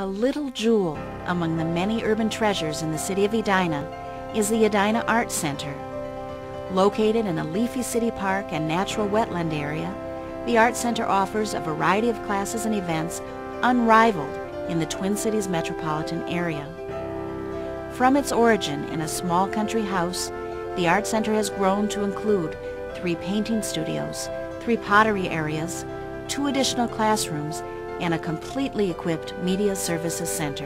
A little jewel among the many urban treasures in the city of Edina is the Edina Art Center. Located in a leafy city park and natural wetland area, the Art Center offers a variety of classes and events unrivaled in the Twin Cities metropolitan area. From its origin in a small country house, the Art Center has grown to include 3 painting studios, 3 pottery areas, 2 additional classrooms, and a completely equipped media services center.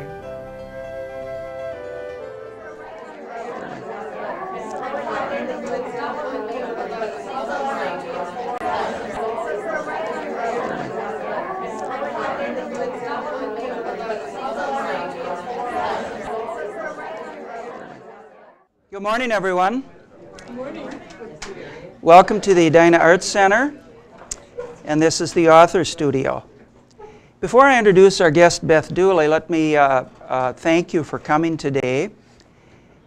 Good morning, everyone. Good morning. Welcome to the Edina Art Center, and this is the Author Studio. Before I introduce our guest, Beth Dooley, let me thank you for coming today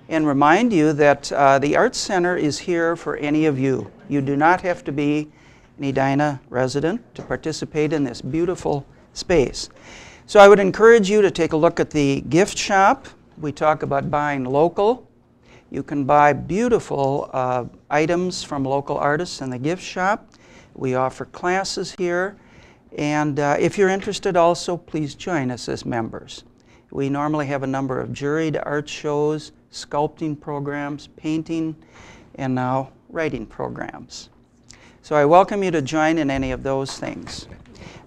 and remind you that the Art Center is here for any of you. You do not have to be an Edina resident to participate in this beautiful space. So I would encourage you to take a look at the gift shop. We talk about buying local. You can buy beautiful items from local artists in the gift shop. We offer classes here. And if you're interested also, please join us as members. We normally have a number of juried art shows, sculpting programs, painting, and now writing programs. So I welcome you to join in any of those things.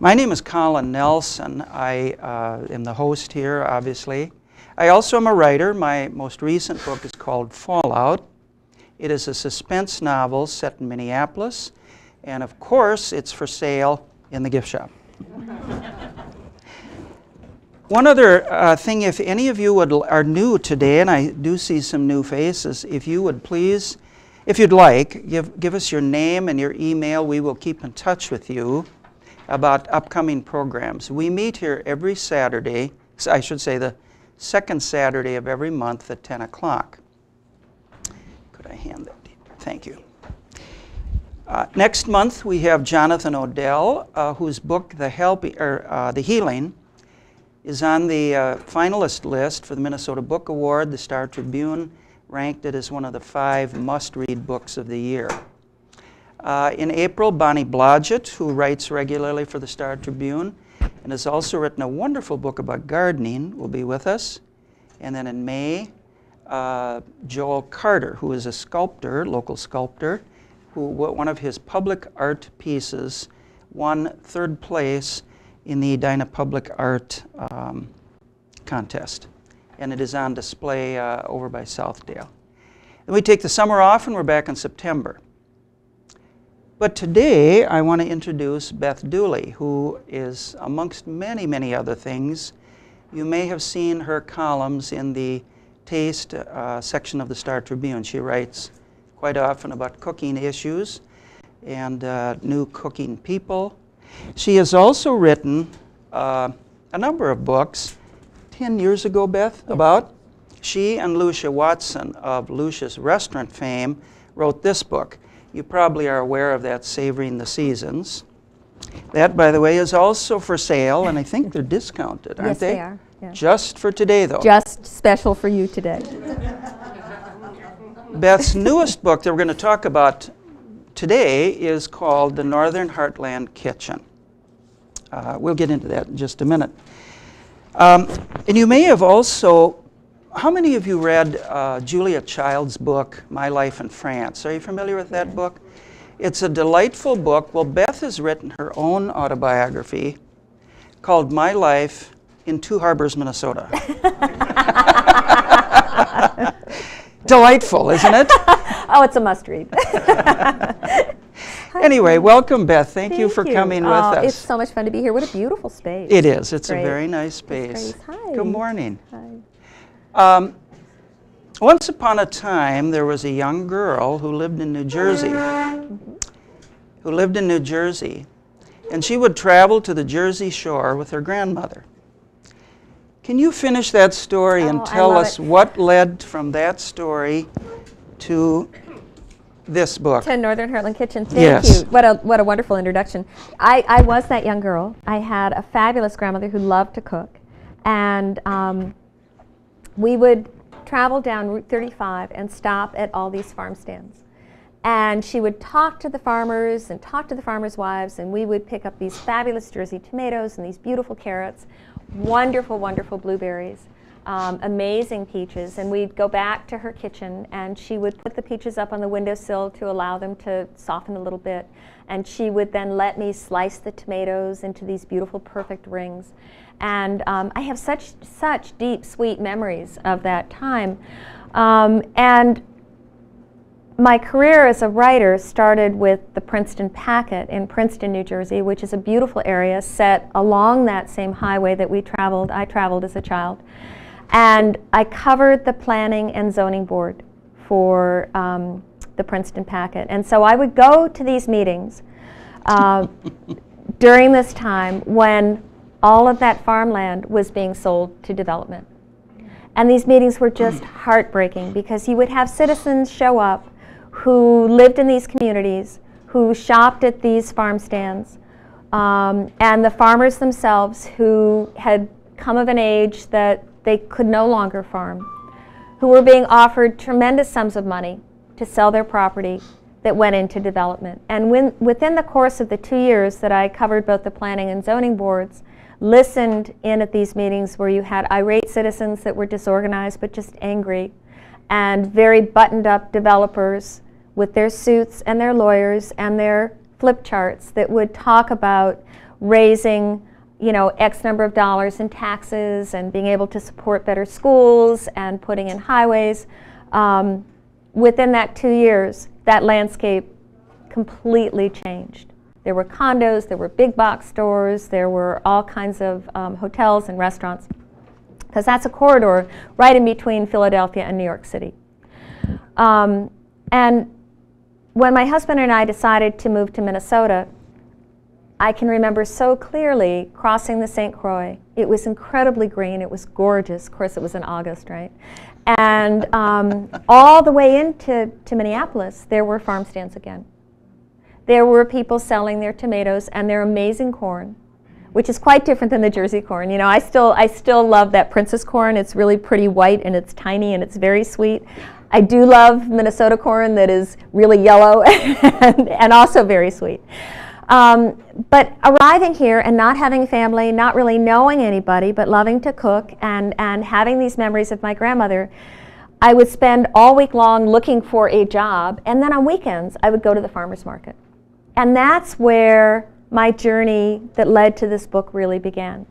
My name is Colin Nelson. I am the host here, obviously. I also am a writer. My most recent book is called Fallout. It is a suspense novel set in Minneapolis. And of course, it's for sale in the gift shop. One other thing, if any of you are new today, and I do see some new faces, if you would please, if you'd like, give us your name and your email. We will keep in touch with you about upcoming programs. We meet here every Saturday, I should say the second Saturday of every month at 10 o'clock. Could I hand that to you? Thank you. Next month we have Jonathan Odell, whose book, The Healing, is on the finalist list for the Minnesota Book Award. The Star Tribune ranked it as one of the 5 must-read books of the year. In April, Bonnie Blodgett, who writes regularly for the Star Tribune and has also written a wonderful book about gardening, will be with us. And then in May, Joel Carter, who is a sculptor, local sculptor, who one of his public art pieces won 3rd place in the Edina Public Art contest. And it is on display over by Southdale. Then we take the summer off and we're back in September. But today I want to introduce Beth Dooley, who is, amongst many, many other things, you may have seen her columns in the Taste section of the Star Tribune. She writes quite often about cooking issues and new cooking people. She has also written a number of books. 10 years ago, Beth, about? She and Lucia Watson of Lucia's Restaurant fame wrote this book. You probably are aware of that, Savoring the Seasons. That, by the way, is also for sale, and I think they're discounted, aren't they? Yes, they are. Yeah. Just for today, though. Just special for you today. Beth's newest book that we're going to talk about today is called The Northern Heartland Kitchen. We'll get into that in just a minute. And you may have also, how many of you read Julia Child's book, My Life in France? Are you familiar with that book? It's a delightful book. Well, Beth has written her own autobiography called My Life in Two Harbors, Minnesota. Delightful, isn't it? Oh, it's a must-read. Anyway, welcome, Beth. Thank you for coming with us. It's so much fun to be here. What a beautiful space. It is. It's a very nice space. Hi. Good morning. Hi. Once upon a time, there was a young girl who lived in New Jersey. And she would travel to the Jersey Shore with her grandmother. Can you finish that story and tell us what led from that story to this book? To Northern Heartland Kitchen. Thank you. What a wonderful introduction. I was that young girl. I had a fabulous grandmother who loved to cook. And we would travel down Route 35 and stop at all these farm stands. And she would talk to the farmers and talk to the farmers' wives, and we would pick up these fabulous Jersey tomatoes and these beautiful carrots, wonderful, wonderful blueberries, amazing peaches. And we'd go back to her kitchen, and she would put the peaches up on the windowsill to allow them to soften a little bit. And she would then let me slice the tomatoes into these beautiful, perfect rings. And I have such deep, sweet memories of that time. And my career as a writer started with the Princeton Packet in Princeton, New Jersey, which is a beautiful area set along that same highway that I traveled as a child. And I covered the planning and zoning board for the Princeton Packet. And so I would go to these meetings during this time when all of that farmland was being sold to development. And these meetings were just heartbreaking, because you would have citizens show up who lived in these communities, who shopped at these farm stands, and the farmers themselves who had come of an age that they could no longer farm, who were being offered tremendous sums of money to sell their property that went into development. And within the course of the 2 years that I covered both the planning and zoning boards, listened in at these meetings where you had irate citizens that were disorganized but just angry, and very buttoned up developers with their suits and their lawyers and their flip charts that would talk about raising, you know, X number of dollars in taxes and being able to support better schools and putting in highways. Within that 2 years, that landscape completely changed. There were condos, there were big box stores, there were all kinds of hotels and restaurants, because that's a corridor right in between Philadelphia and New York City. And when my husband and I decided to move to Minnesota, I can remember so clearly crossing the St. Croix. It was incredibly green, it was gorgeous. Of course, it was in August, right? And all the way into Minneapolis, there were farm stands again. There were people selling their tomatoes and their amazing corn, which is quite different than the Jersey corn. You know, I still love that Princess corn. It's really pretty white and it's tiny and it's very sweet. I do love Minnesota corn that is really yellow and also very sweet. But arriving here and not having a family, not really knowing anybody, but loving to cook and having these memories of my grandmother, I would spend all week long looking for a job, and then on weekends I would go to the farmer's market. And that's where my journey that led to this book really began.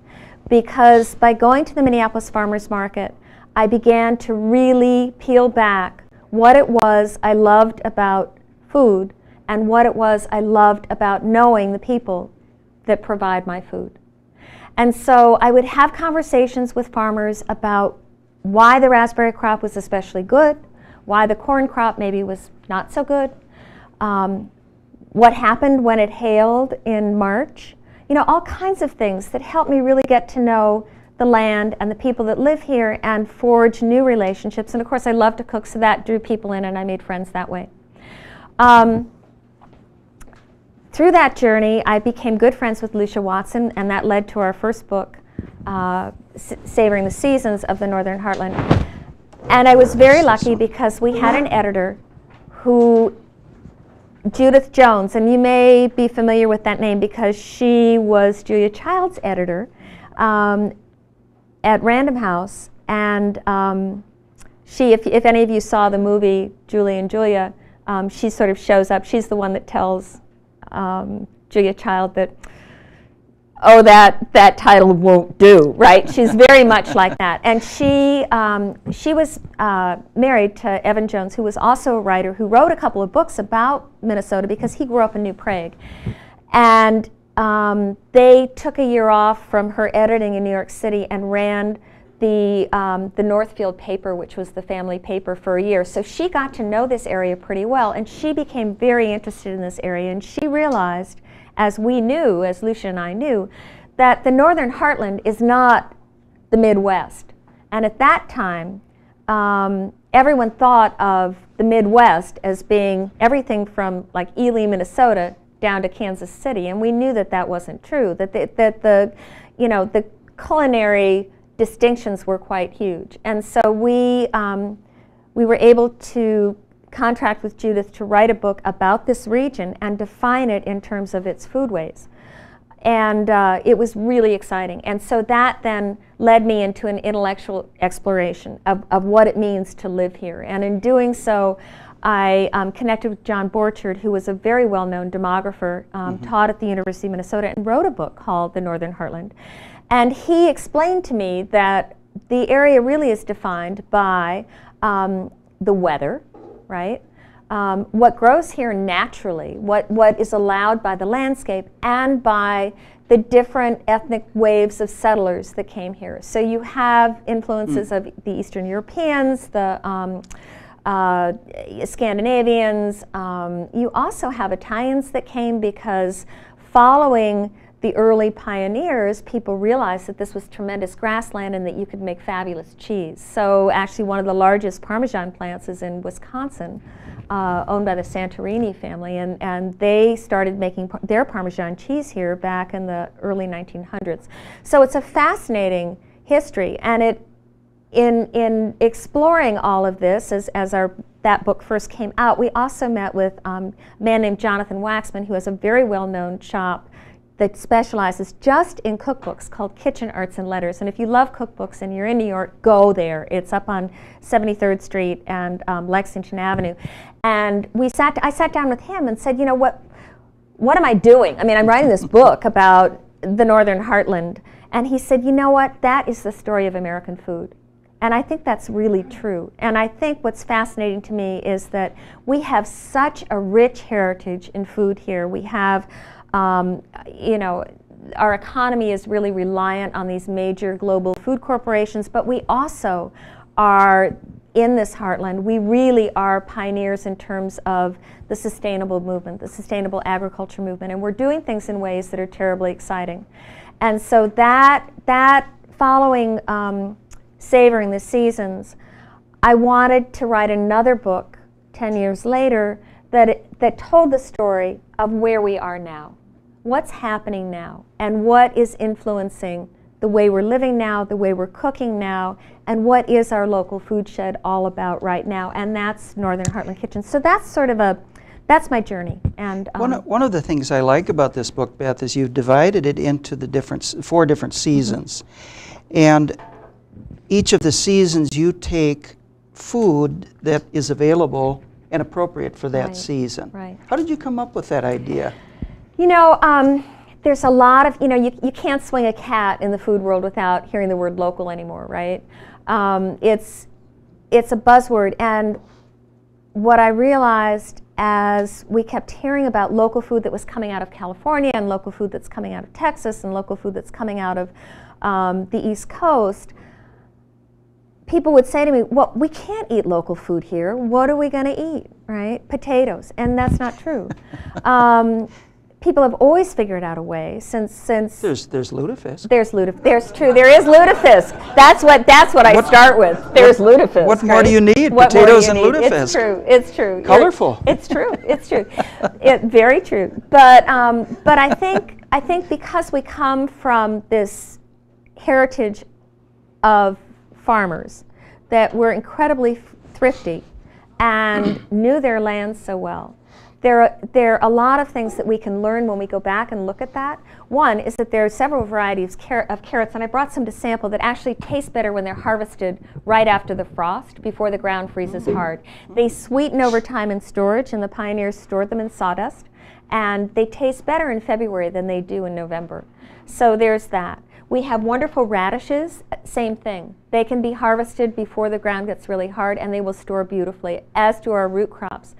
Because by going to the Minneapolis farmer's market, I began to really peel back what it was I loved about food and what it was I loved about knowing the people that provide my food. And so I would have conversations with farmers about why the raspberry crop was especially good, why the corn crop maybe was not so good, what happened when it hailed in March, you know, all kinds of things that helped me really get to know the land and the people that live here and forge new relationships. And of course I love to cook, so that drew people in and I made friends that way. Through that journey, I became good friends with Lucia Watson, and that led to our first book, Savoring the Seasons of the Northern Heartland. And I was very lucky because we had an editor who, Judith Jones, and you may be familiar with that name because she was Julia Child's editor at Random House. And she, if any of you saw the movie Julie and Julia, she sort of shows up. She's the one that tells Julia Child that, oh, that title won't do, right? She's very much like that. And she was married to Evan Jones, who was also a writer who wrote a couple of books about Minnesota because he grew up in New Prague. And they took a year off from her editing in New York City and ran the Northfield paper, which was the family paper, for a year. So she got to know this area pretty well, and she became very interested in this area, and she realized, as we knew, as Lucia and I knew, that the Northern Heartland is not the Midwest. And at that time, everyone thought of the Midwest as being everything from like Ely, Minnesota, down to Kansas City, and we knew that that wasn't true, that the culinary distinctions were quite huge. And so we were able to contract with Judith to write a book about this region and define it in terms of its foodways. And it was really exciting. And so that then led me into an intellectual exploration of what it means to live here. And in doing so, I connected with John Borchard, who was a very well-known demographer, taught at the University of Minnesota, and wrote a book called The Northern Heartland. And he explained to me that the area really is defined by the weather, right? What grows here naturally, what is allowed by the landscape, and by the different ethnic waves of settlers that came here. So you have influences of the Eastern Europeans, the Scandinavians. You also have Italians that came because following the early pioneers, people realized that this was tremendous grassland and that you could make fabulous cheese. So actually one of the largest Parmesan plants is in Wisconsin, owned by the Santorini family, and they started making their Parmesan cheese here back in the early 1900s. So it's a fascinating history, and it in exploring all of this, as that book first came out, we also met with a man named Jonathan Waxman, who has a very well-known shop that specializes just in cookbooks called Kitchen Arts and Letters. And if you love cookbooks and you're in New York, go there. It's up on 73rd Street and Lexington Avenue. And I sat down with him and said, you know, what am I doing? I mean, I'm writing this book about the Northern Heartland. And he said, you know what, that is the story of American food. And I think that's really true. And I think what's fascinating to me is that we have such a rich heritage in food here. We have, you know, our economy is really reliant on these major global food corporations, but we also are, in this heartland, we really are pioneers in terms of the sustainable movement, the sustainable agriculture movement, and we're doing things in ways that are terribly exciting. And so that following Savoring the Seasons, I wanted to write another book 10 years later that told the story of where we are now. What's happening now, and what is influencing the way we're living now, the way we're cooking now, and what is our local food shed all about right now, and that's Northern Heartland Kitchen. So that's sort of that's my journey. And one of the things I like about this book, Beth, is you've divided it into the 4 different seasons. And each of the seasons you take food that is available and appropriate for that season. Right. How did you come up with that idea? You know, there's a lot of, you know, you can't swing a cat in the food world without hearing the word local anymore, right? It's a buzzword, and what I realized as we kept hearing about local food that was coming out of California, and local food that's coming out of Texas, and local food that's coming out of the East Coast, people would say to me, well, we can't eat local food here. What are we going to eat, right? Potatoes. And that's not true. People have always figured out a way since There's lutefisk. There's true. There is lutefisk. That's what I start with. There's lutefisk. What more do you need? Potatoes and lutefisk. It's true. It's true. Colorful. It's true. It's true. Very true. But I think because we come from this heritage of farmers that were incredibly thrifty and knew their land so well. There are a lot of things that we can learn when we go back and look at that. One is that there are several varieties of carrots, and I brought some to sample, that actually taste better when they're harvested right after the frost, before the ground freezes hard. They sweeten over time in storage, and the pioneers stored them in sawdust, and they taste better in February than they do in November. So there's that. We have wonderful radishes, same thing. They can be harvested before the ground gets really hard, and they will store beautifully, as do our root crops.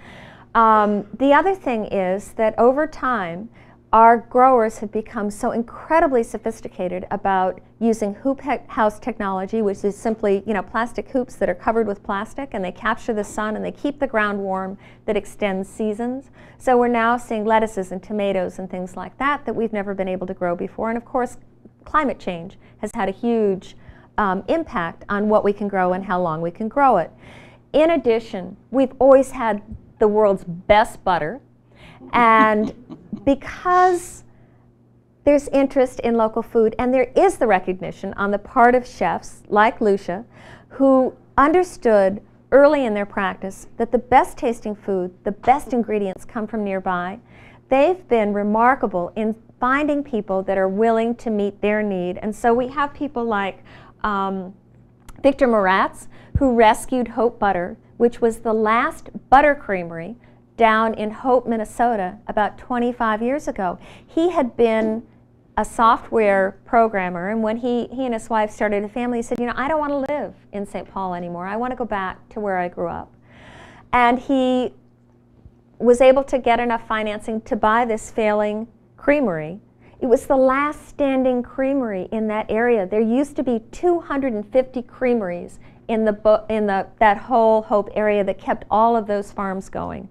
The other thing is that over time, our growers have become so incredibly sophisticated about using hoop house technology, which is simply, you know, plastic hoops that are covered with plastic, and they capture the sun and they keep the ground warm, that extends seasons. So we're now seeing lettuces and tomatoes and things like that that we've never been able to grow before. And of course, climate change has had a huge impact on what we can grow and how long we can grow it. In addition, we've always had the world's best butter, and because there's interest in local food, and there is the recognition on the part of chefs like Lucia, who understood early in their practice that the best tasting food, the best ingredients come from nearby. They've been remarkable in finding people that are willing to meet their need. And so we have people like Victor Moratz, who rescued Hope Butter, which was the last butter creamery down in Hope, Minnesota, about 25 years ago. He had been a software programmer, and when he and his wife started a family, he said, you know, I don't want to live in St. Paul anymore. I want to go back to where I grew up. And he was able to get enough financing to buy this failing creamery. It was the last standing creamery in that area. There used to be 250 creameries in that whole Hope area that kept all of those farms going.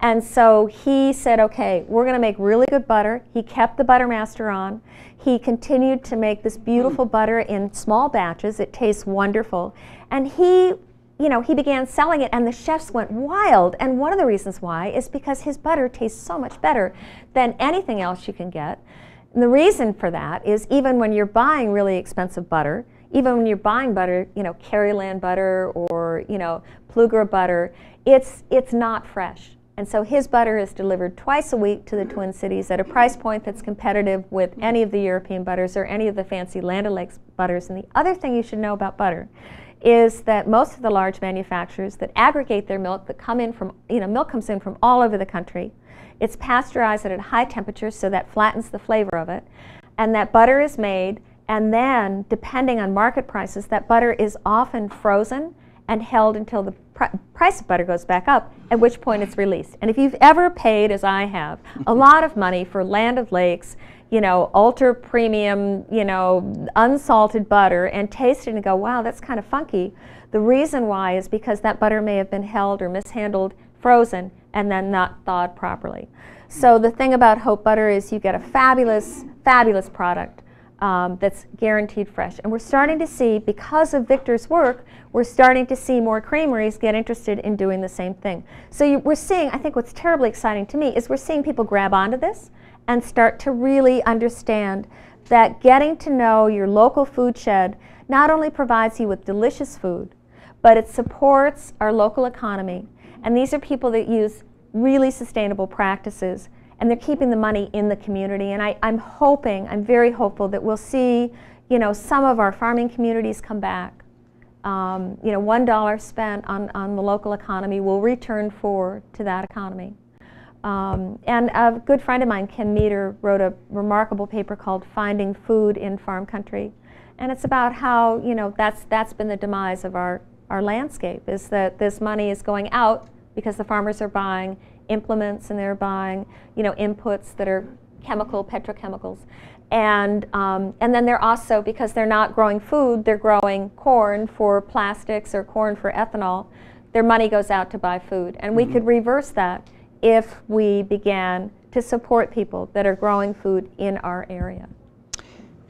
And so he said, okay, we're going to make really good butter. He kept the butter master on. He continued to make this beautiful butter in small batches. It tastes wonderful. And he began selling it, and the chefs went wild. And one of the reasons why is because his butter tastes so much better than anything else you can get. And the reason for that is even when you're buying really expensive butter, even when you're buying butter, Kerryland butter or, Pluger butter, it's not fresh. And so his butter is delivered twice a week to the Twin Cities at a price point that's competitive with any of the European butters or any of the fancy Land O'Lakes butters. And the other thing you should know about butter is that most of the large manufacturers that aggregate their milk that come in from, milk comes in from all over the country. It's pasteurized at a high temperature, so that flattens the flavor of it. And that butter is made, and then, depending on market prices, that butter is often frozen and held until the price of butter goes back up, at which point it's released. And if you've ever paid, as I have, a lot of money for Land O'Lakes, ultra premium, unsalted butter, and taste it and go, wow, that's kind of funky, the reason why is because that butter may have been held or mishandled, frozen, and then not thawed properly. So the thing about Hope Butter is you get a fabulous, fabulous product that's guaranteed fresh. And we're starting to see, because of Victor's work, we're starting to see more creameries get interested in doing the same thing. So we're seeing, I think what's terribly exciting to me is we're seeing people grab onto this and start to really understand that getting to know your local food shed not only provides you with delicious food, but it supports our local economy. And these are people that use really sustainable practices, and they're keeping the money in the community. And I'm very hopeful that we'll see, some of our farming communities come back. $1 spent on the local economy will return $4 to that economy. And a good friend of mine, Kim Meter, wrote a remarkable paper called Finding Food in Farm Country. And it's about how, that's been the demise of our landscape, is that this money is going out because the farmers are buying implements and they're buying, inputs that are petrochemicals. And then they're also, because they're not growing food, they're growing corn for plastics or corn for ethanol. Their money goes out to buy food. And we could reverse that if we began to support people that are growing food in our area.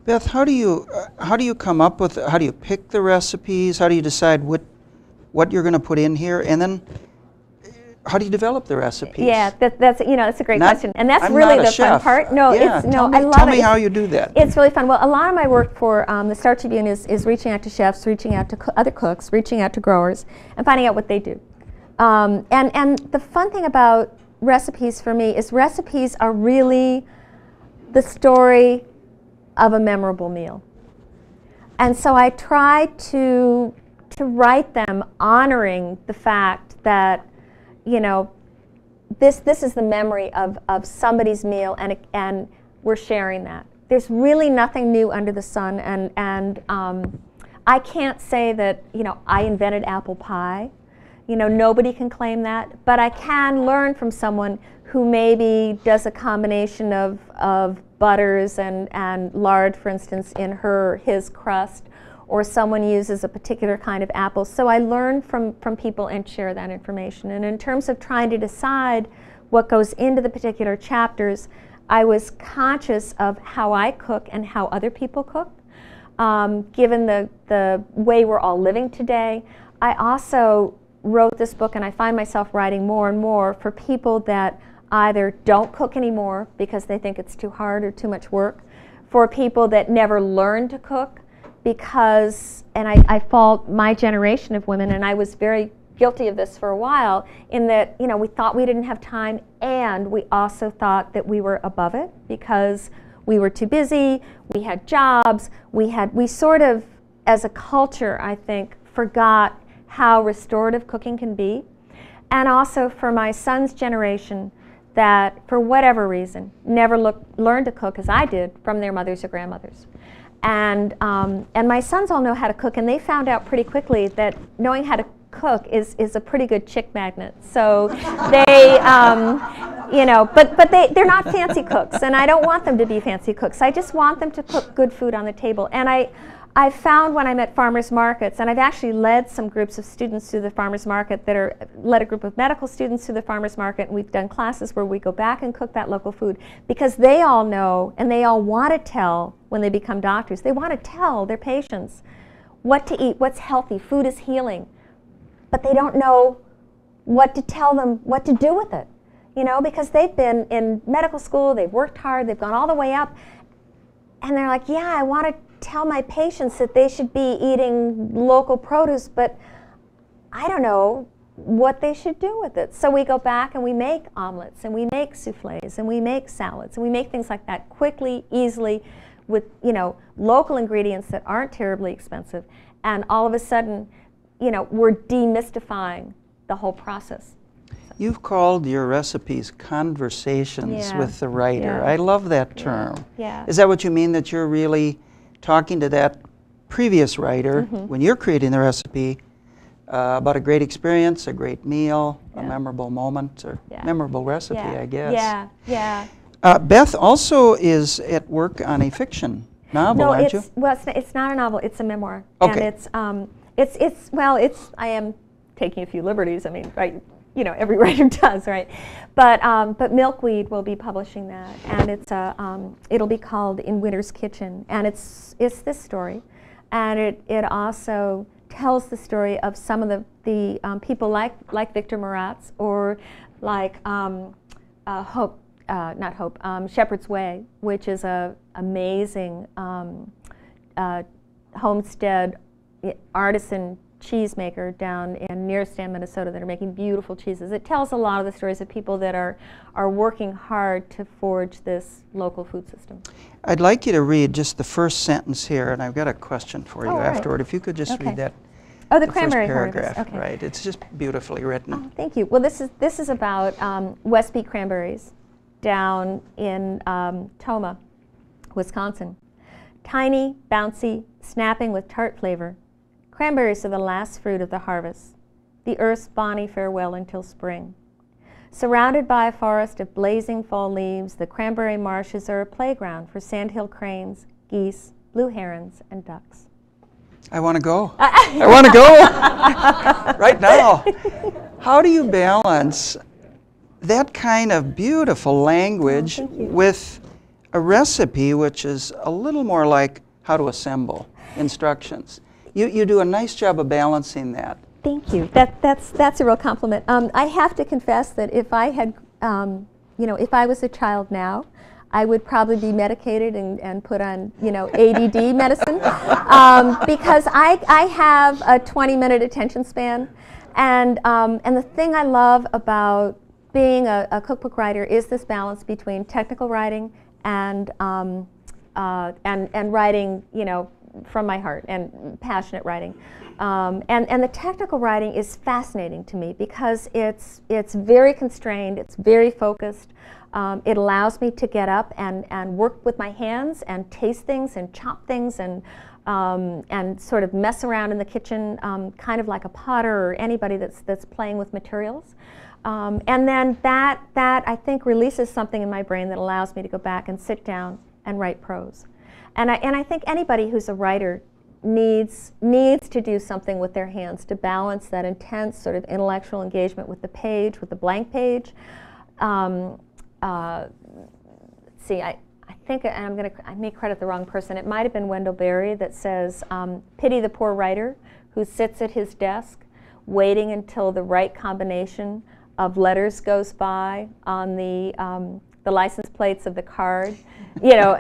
Beth, how do you come up with, how do you pick the recipes? How do you decide what you're going to put in here? And then how do you develop the recipes? Yeah, that's a great question, and that's really the fun part. No, yeah, I love it. Tell me how you do that. It's really fun. Well, a lot of my work for the Star Tribune is reaching out to chefs, reaching out to other cooks, reaching out to growers, and finding out what they do. And the fun thing about recipes for me is recipes are really the story of a memorable meal. And so I try to write them honoring the fact that, this is the memory of somebody's meal, and we're sharing that. There's really nothing new under the sun, and I can't say that, I invented apple pie. Nobody can claim that, but I can learn from someone who maybe does a combination of butters and lard, for instance, in his crust, or someone uses a particular kind of apple. So I learn from people and share that information. And in terms of trying to decide what goes into the particular chapters, I was conscious of how I cook and how other people cook. Given the way we're all living today, I also wrote this book, and I find myself writing more and more for people that either don't cook anymore because they think it's too hard or too much work, for people that never learned to cook, because, and I fault my generation of women, and I was very guilty of this for a while, in that, you know, we thought we didn't have time, and we also thought that we were above it because we were too busy, we had jobs, we sort of, as a culture, I think, forgot how restorative cooking can be. And also for my son's generation that, for whatever reason, never learned to cook as I did from their mothers or grandmothers. And my sons all know how to cook, and they found out pretty quickly that knowing how to cook is a pretty good chick magnet. So they, you know, but they're not fancy cooks, and I don't want them to be fancy cooks. I just want them to cook good food on the table. And I found when I'm at farmers markets, and I've actually led some groups of students through the farmers market led a group of medical students through the farmers market, and we've done classes where we go back and cook that local food, because they all know, and they all want to tell when they become doctors, they want to tell their patients what to eat, what's healthy, food is healing, but they don't know what to tell them, what to do with it, you know, because they've been in medical school, they've worked hard, they've gone all the way up, and they're like, yeah, I want to tell my patients that they should be eating local produce, but I don't know what they should do with it. So we go back and we make omelets, and we make soufflés, and we make salads, and we make things like that quickly, easily, with, you know, local ingredients that aren't terribly expensive. And all of a sudden, you know, we're demystifying the whole process. You've called your recipes conversations with the writer. Yeah. I love that term. Yeah. Is that what you mean, that you're really talking to that previous writer when you're creating the recipe about a great experience, a great meal, a memorable moment, or memorable recipe, I guess? Yeah, yeah. Beth also is at work on a fiction novel, aren't you? Well, it's not a novel, it's a memoir. Okay. And I am taking a few liberties, I mean, right, you know, every writer does, right? But Milkweed will be publishing that, and it's it'll be called In Winter's Kitchen, and it's this story, and it also tells the story of some of the people like Victor Maratz, or like Shepherd's Way, which is a amazing homestead artisan cheesemaker down in near Stan, Minnesota, that are making beautiful cheeses. It tells a lot of the stories of people that are working hard to forge this local food system. I'd like you to read just the first sentence here, and I've got a question for you afterward. If you could just read that. Oh, the cranberry paragraph. Okay. Right. It's just beautifully written. Oh, thank you. Well, this is about Westby cranberries down in Tomah, Wisconsin. Tiny, bouncy, snapping with tart flavor. Cranberries are the last fruit of the harvest, the earth's bonny farewell until spring. Surrounded by a forest of blazing fall leaves, the cranberry marshes are a playground for sandhill cranes, geese, blue herons, and ducks. I want to go. I want to go right now. How do you balance that kind of beautiful language with a recipe which is a little more like how to assemble instructions? You do a nice job of balancing that. Thank you. That's a real compliment. I have to confess that if I had, you know, if I was a child now, I would probably be medicated and put on, you know, ADD medicine, because I have a 20-minute attention span, and the thing I love about being a cookbook writer is this balance between technical writing and writing, you know, from my heart, and passionate writing. And the technical writing is fascinating to me because it's very constrained, it's very focused. It allows me to get up and work with my hands and taste things and chop things and sort of mess around in the kitchen, kind of like a potter or anybody that's playing with materials. And then that I think releases something in my brain that allows me to go back and sit down and write prose. And I think anybody who's a writer needs to do something with their hands to balance that intense sort of intellectual engagement with the page, with the blank page. See, I think, and I may credit the wrong person, it might have been Wendell Berry that says, pity the poor writer who sits at his desk waiting until the right combination of letters goes by on the the license plates of the card, you know,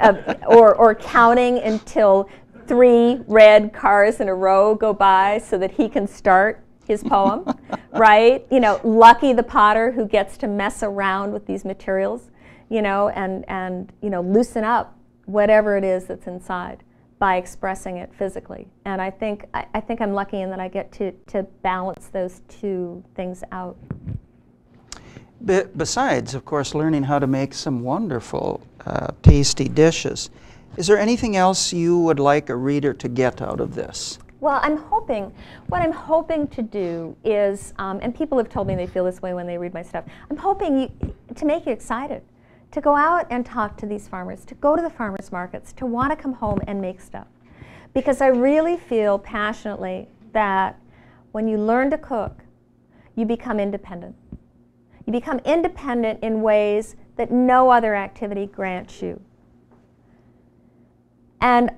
or counting until 3 red cars in a row go by so that he can start his poem, right? You know, Lucky the potter who gets to mess around with these materials, you know, and you know, loosen up whatever it is that's inside by expressing it physically. And I think I'm lucky in that I get to balance those two things out. Besides, of course, learning how to make some wonderful, tasty dishes, is there anything else you would like a reader to get out of this? Well, what I'm hoping to do is, and people have told me they feel this way when they read my stuff, I'm hoping to make you excited, to go out and talk to these farmers, to go to the farmers markets, to want to come home and make stuff. Because I really feel passionately that when you learn to cook, you become independent. You become independent in ways that no other activity grants you. And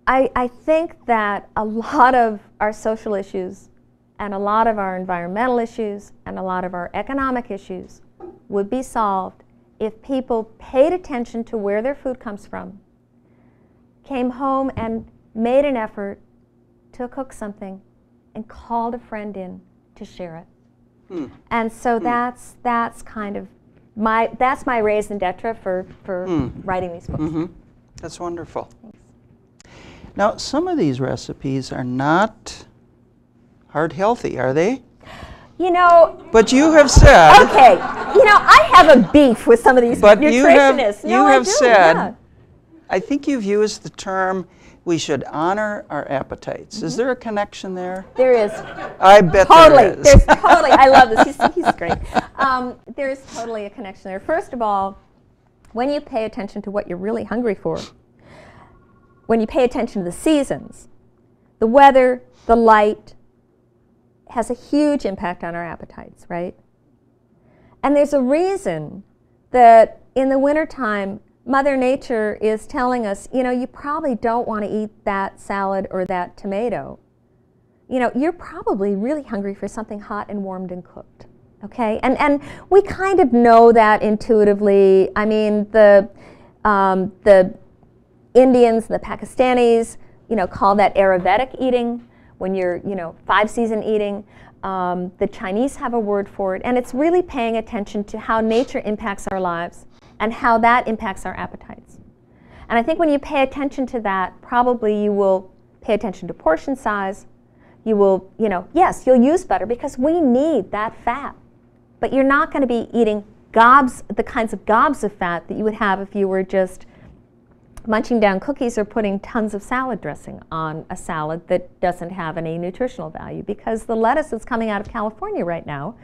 I think that a lot of our social issues and a lot of our environmental issues and a lot of our economic issues would be solved if people paid attention to where their food comes from, came home and made an effort to cook something and called a friend in to share it. And so that's kind of my raison d'etre for writing these books. That's wonderful. Thanks. Now, some of these recipes are not heart healthy, are they? You know. But you have said. Okay. You know, I have a beef with some of these nutritionists. You have said. I think you've used the term, we should honor our appetites. Is there a connection there? There is. I bet there is. There's totally. I love this. He's great. There is totally a connection there. First of all, when you pay attention to what you're really hungry for, when you pay attention to the seasons, the weather, the light, has a huge impact on our appetites, right? And there's a reason that in the wintertime, Mother Nature is telling us, you know, you probably don't want to eat that salad or that tomato. You know, you're probably really hungry for something hot and warmed and cooked, okay? And we kind of know that intuitively. I mean, the Indians, the Pakistanis, you know, call that Ayurvedic eating, when you're, you know, 5-season eating. The Chinese have a word for it, and it's really paying attention to how nature impacts our lives and how that impacts our appetites. And I think when you pay attention to that, probably you will pay attention to portion size. You will, you know, yes, you'll use butter because we need that fat. But you're not going to be eating the kinds of gobs of fat that you would have if you were just munching down cookies or putting tons of salad dressing on a salad that doesn't have any nutritional value, because the lettuce that's coming out of California right now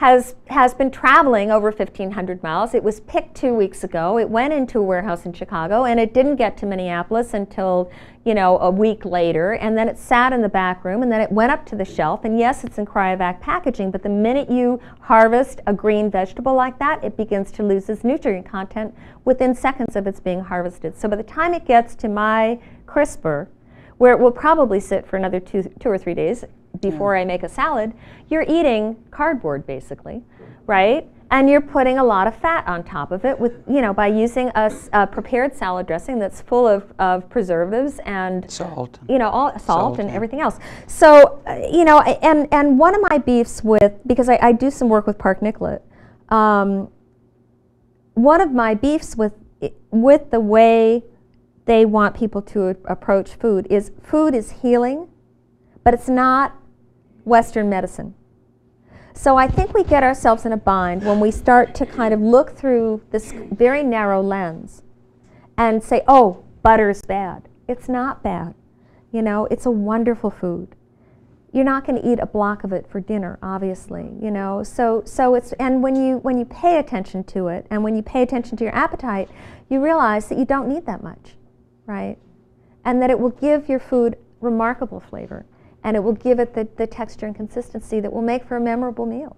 has been traveling over 1,500 miles. It was picked 2 weeks ago. It went into a warehouse in Chicago, and it didn't get to Minneapolis until, you know, a week later, and then it sat in the back room, and then it went up to the shelf, and yes, it's in cryovac packaging, but the minute you harvest a green vegetable like that, it begins to lose its nutrient content within seconds of its being harvested. So by the time it gets to my crisper, where it will probably sit for another two or 3 days before I make a salad, you're eating cardboard basically, right? And you're putting a lot of fat on top of it with, you know, by using a prepared salad dressing that's full of preservatives and salt, you know, all salt and everything else. So, you know, and one of my beefs with, because I do some work with Park Nicollet, one of my beefs with the way they want people to approach food is healing, but it's not Western medicine. So I think we get ourselves in a bind when we start to kind of look through this very narrow lens and say, oh, butter's bad. It's not bad. You know, it's a wonderful food. You're not going to eat a block of it for dinner, obviously, you know. So it's, and when you pay attention to it and when you pay attention to your appetite, you realize that you don't need that much, right? And that it will give your food remarkable flavor. And it will give it the texture and consistency that will make for a memorable meal.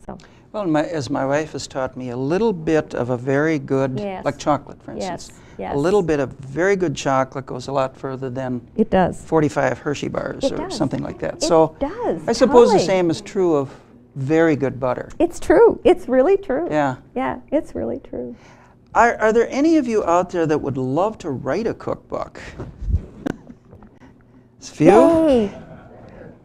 So. Well, as my wife has taught me, a little bit of a very good, like chocolate, for instance. Yes. A little bit of very good chocolate goes a lot further than it does. 45 Hershey bars or something like that. It does. I suppose the same is true of very good butter. It's true. It's really true. Yeah. Yeah, it's really true. Are there any of you out there that would love to write a cookbook? Few? Yay.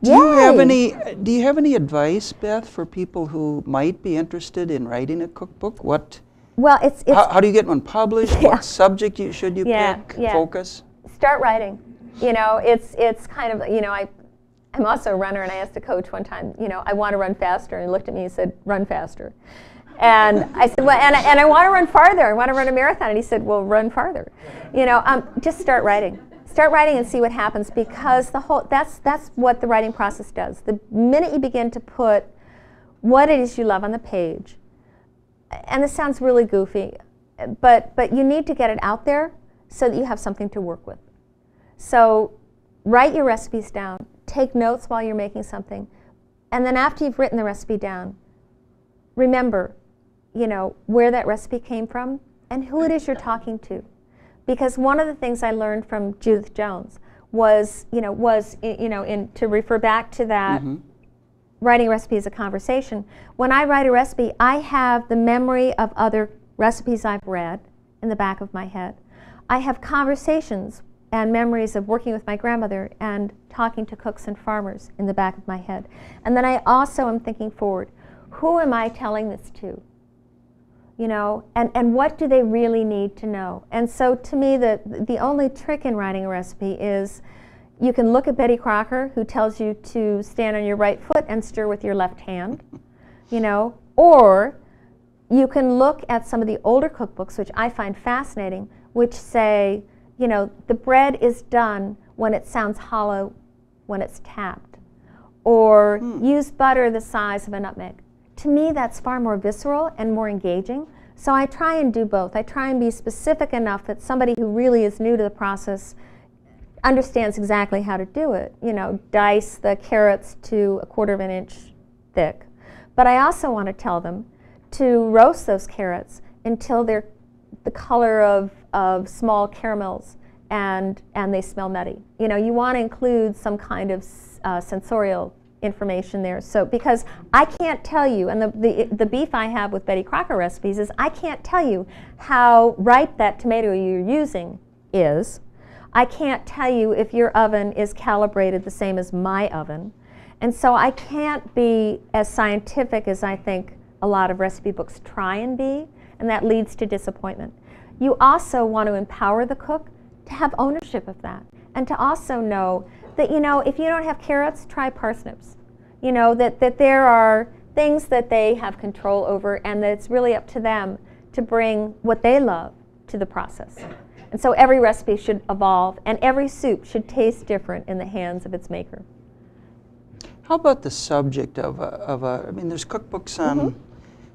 Do you have any advice, Beth, for people who might be interested in writing a cookbook? Well, it's how do you get one published? Yeah. What subject should you pick? Yeah. Focus? Start writing. You know, it's kind of, you know, I'm also a runner, and I asked a coach one time, you know, I want to run faster, and he looked at me and said, run faster. And I said, well, and I want to run farther. I want to run a marathon. And he said, well, run farther. You know, just start writing. Start writing and see what happens, because that's what the writing process does. The minute you begin to put what it is you love on the page, and this sounds really goofy, but you need to get it out there so that you have something to work with. So write your recipes down, take notes while you're making something, and then after you've written the recipe down, remember, you know, where that recipe came from and who it is you're talking to. Because one of the things I learned from Judith Jones was, to refer back to that, writing a recipe as a conversation. When I write a recipe, I have the memory of other recipes I've read in the back of my head. I have conversations and memories of working with my grandmother and talking to cooks and farmers in the back of my head. And then I also am thinking forward, who am I telling this to? You know, and what do they really need to know? And so to me, the only trick in writing a recipe is you can look at Betty Crocker, who tells you to stand on your right foot and stir with your left hand, you know, or you can look at some of the older cookbooks, which I find fascinating, which say, you know, the bread is done when it sounds hollow when it's tapped, or use butter the size of a nutmeg. To me, that's far more visceral and more engaging. So I try and do both. I try and be specific enough that somebody who really is new to the process understands exactly how to do it. You know, dice the carrots to 1/4 of an inch thick. But I also want to tell them to roast those carrots until they're the color of small caramels and they smell nutty. You know, you want to include some kind of sensorial information there. So because I can't tell you, and the beef I have with Betty Crocker recipes is I can't tell you how ripe that tomato you're using is. I can't tell you if your oven is calibrated the same as my oven. And so I can't be as scientific as I think a lot of recipe books try and be, and that leads to disappointment. You also want to empower the cook to have ownership of that, and to also know that, you know, if you don't have carrots, try parsnips. You know, that there are things that they have control over, and that it's really up to them to bring what they love to the process. And so every recipe should evolve, and every soup should taste different in the hands of its maker. How about the subject of I mean, there's cookbooks on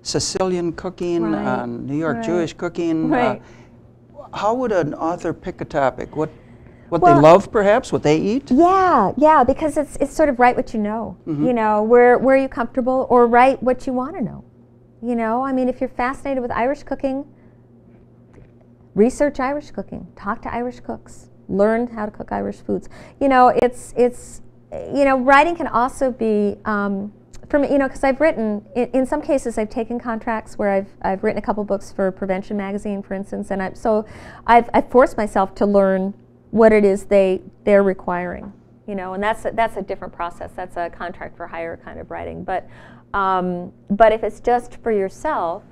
Sicilian cooking, on New York Jewish cooking. How would an author pick a topic? What they love, perhaps, what they eat? Yeah, because it's sort of write what you know. You know, where are you comfortable, or write what you want to know. You know, I mean, if you're fascinated with Irish cooking, research Irish cooking, talk to Irish cooks, learn how to cook Irish foods. You know, it's you know, writing can also be from, you know, because I've written, in some cases I've taken contracts where I've written a couple books for Prevention magazine, for instance, and I've forced myself to learn what it is they're requiring, you know, and that's a different process. That's a contract for hire kind of writing. But if it's just for yourself,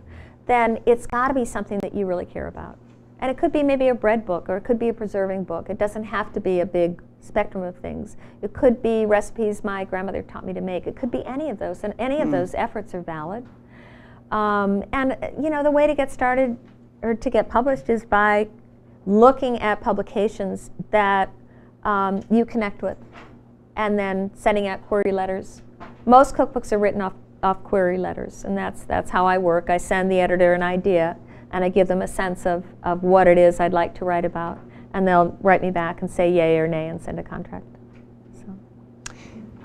then it's got to be something that you really care about. And it could be maybe a bread book, or it could be a preserving book. It doesn't have to be a big spectrum of things. It could be recipes my grandmother taught me to make. It could be any of those, and any of those efforts are valid. And you know, the way to get started or to get published is by looking at publications that you connect with, and then sending out query letters. Most cookbooks are written off query letters, and that's how I work. I send the editor an idea, and I give them a sense of what it is I'd like to write about, and they'll write me back and say yay or nay and send a contract. So.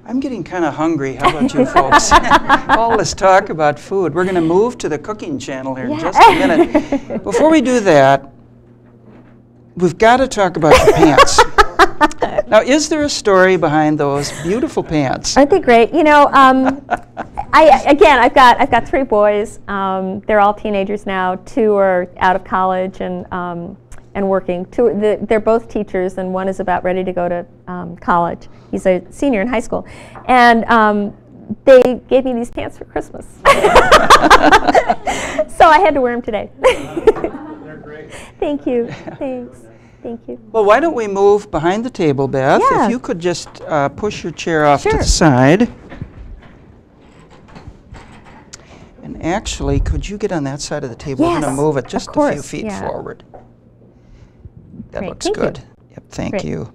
I'm getting kind of hungry. How about you folks? All this talk about food. We're going to move to the cooking channel here in just a minute. Before we do that, we've got to talk about your pants. Now, is there a story behind those beautiful pants? Aren't they great? You know, Again, I've got 3 boys. They're all teenagers now. 2 are out of college and working. They're both teachers, and one is about ready to go to college. He's a senior in high school, and they gave me these pants for Christmas, so I had to wear them today. They're great. Thank you. Thanks. Thank you. Well, why don't we move behind the table, Beth? Yeah. If you could just push your chair off to Sure. the side. And actually, could you get on that side of the table? Yes, We're going to move it just of a few course, feet yeah. forward. That Great, looks thank you. good. Yep, thank Great. you.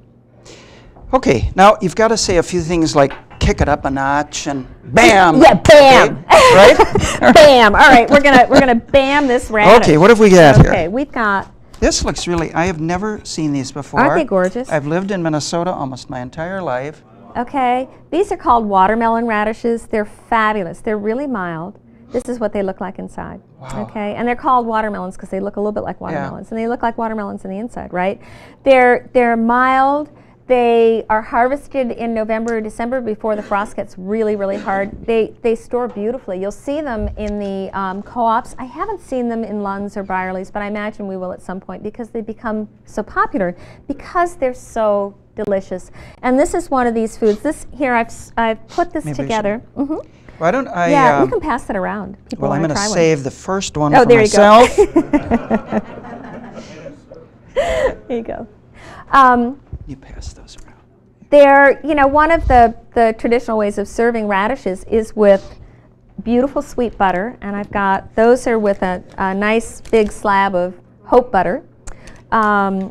Okay, now you've got to say a few things like kick it up a notch and bam. Yeah, bam. Okay, right? Bam. All right, we're gonna bam this radish. Okay, what have we got here? Okay, we've got. This looks really, I have never seen these before. Aren't they gorgeous? I've lived in Minnesota almost my entire life. Okay, these are called watermelon radishes. They're fabulous. They're really mild. This is what they look like inside. Wow. Okay, and they're called watermelons because they look a little bit like watermelons, and they look like watermelons on the inside, right? They're mild. They are harvested in November or December before the frost gets really, really hard. They store beautifully. You'll see them in the co-ops. I haven't seen them in Lund's or Byerly's, but I imagine we will at some point because they become so popular because they're so delicious. And this is one of these foods. This here, I've put this Maybe together. Why don't I? Yeah, you can pass it around. People Well, I'm want to going to try save the first one one. Oh, for there myself. you go. There you go. You pass those around. They're, one of the traditional ways of serving radishes is with beautiful sweet butter, and I've got, those are with a nice big slab of hope butter,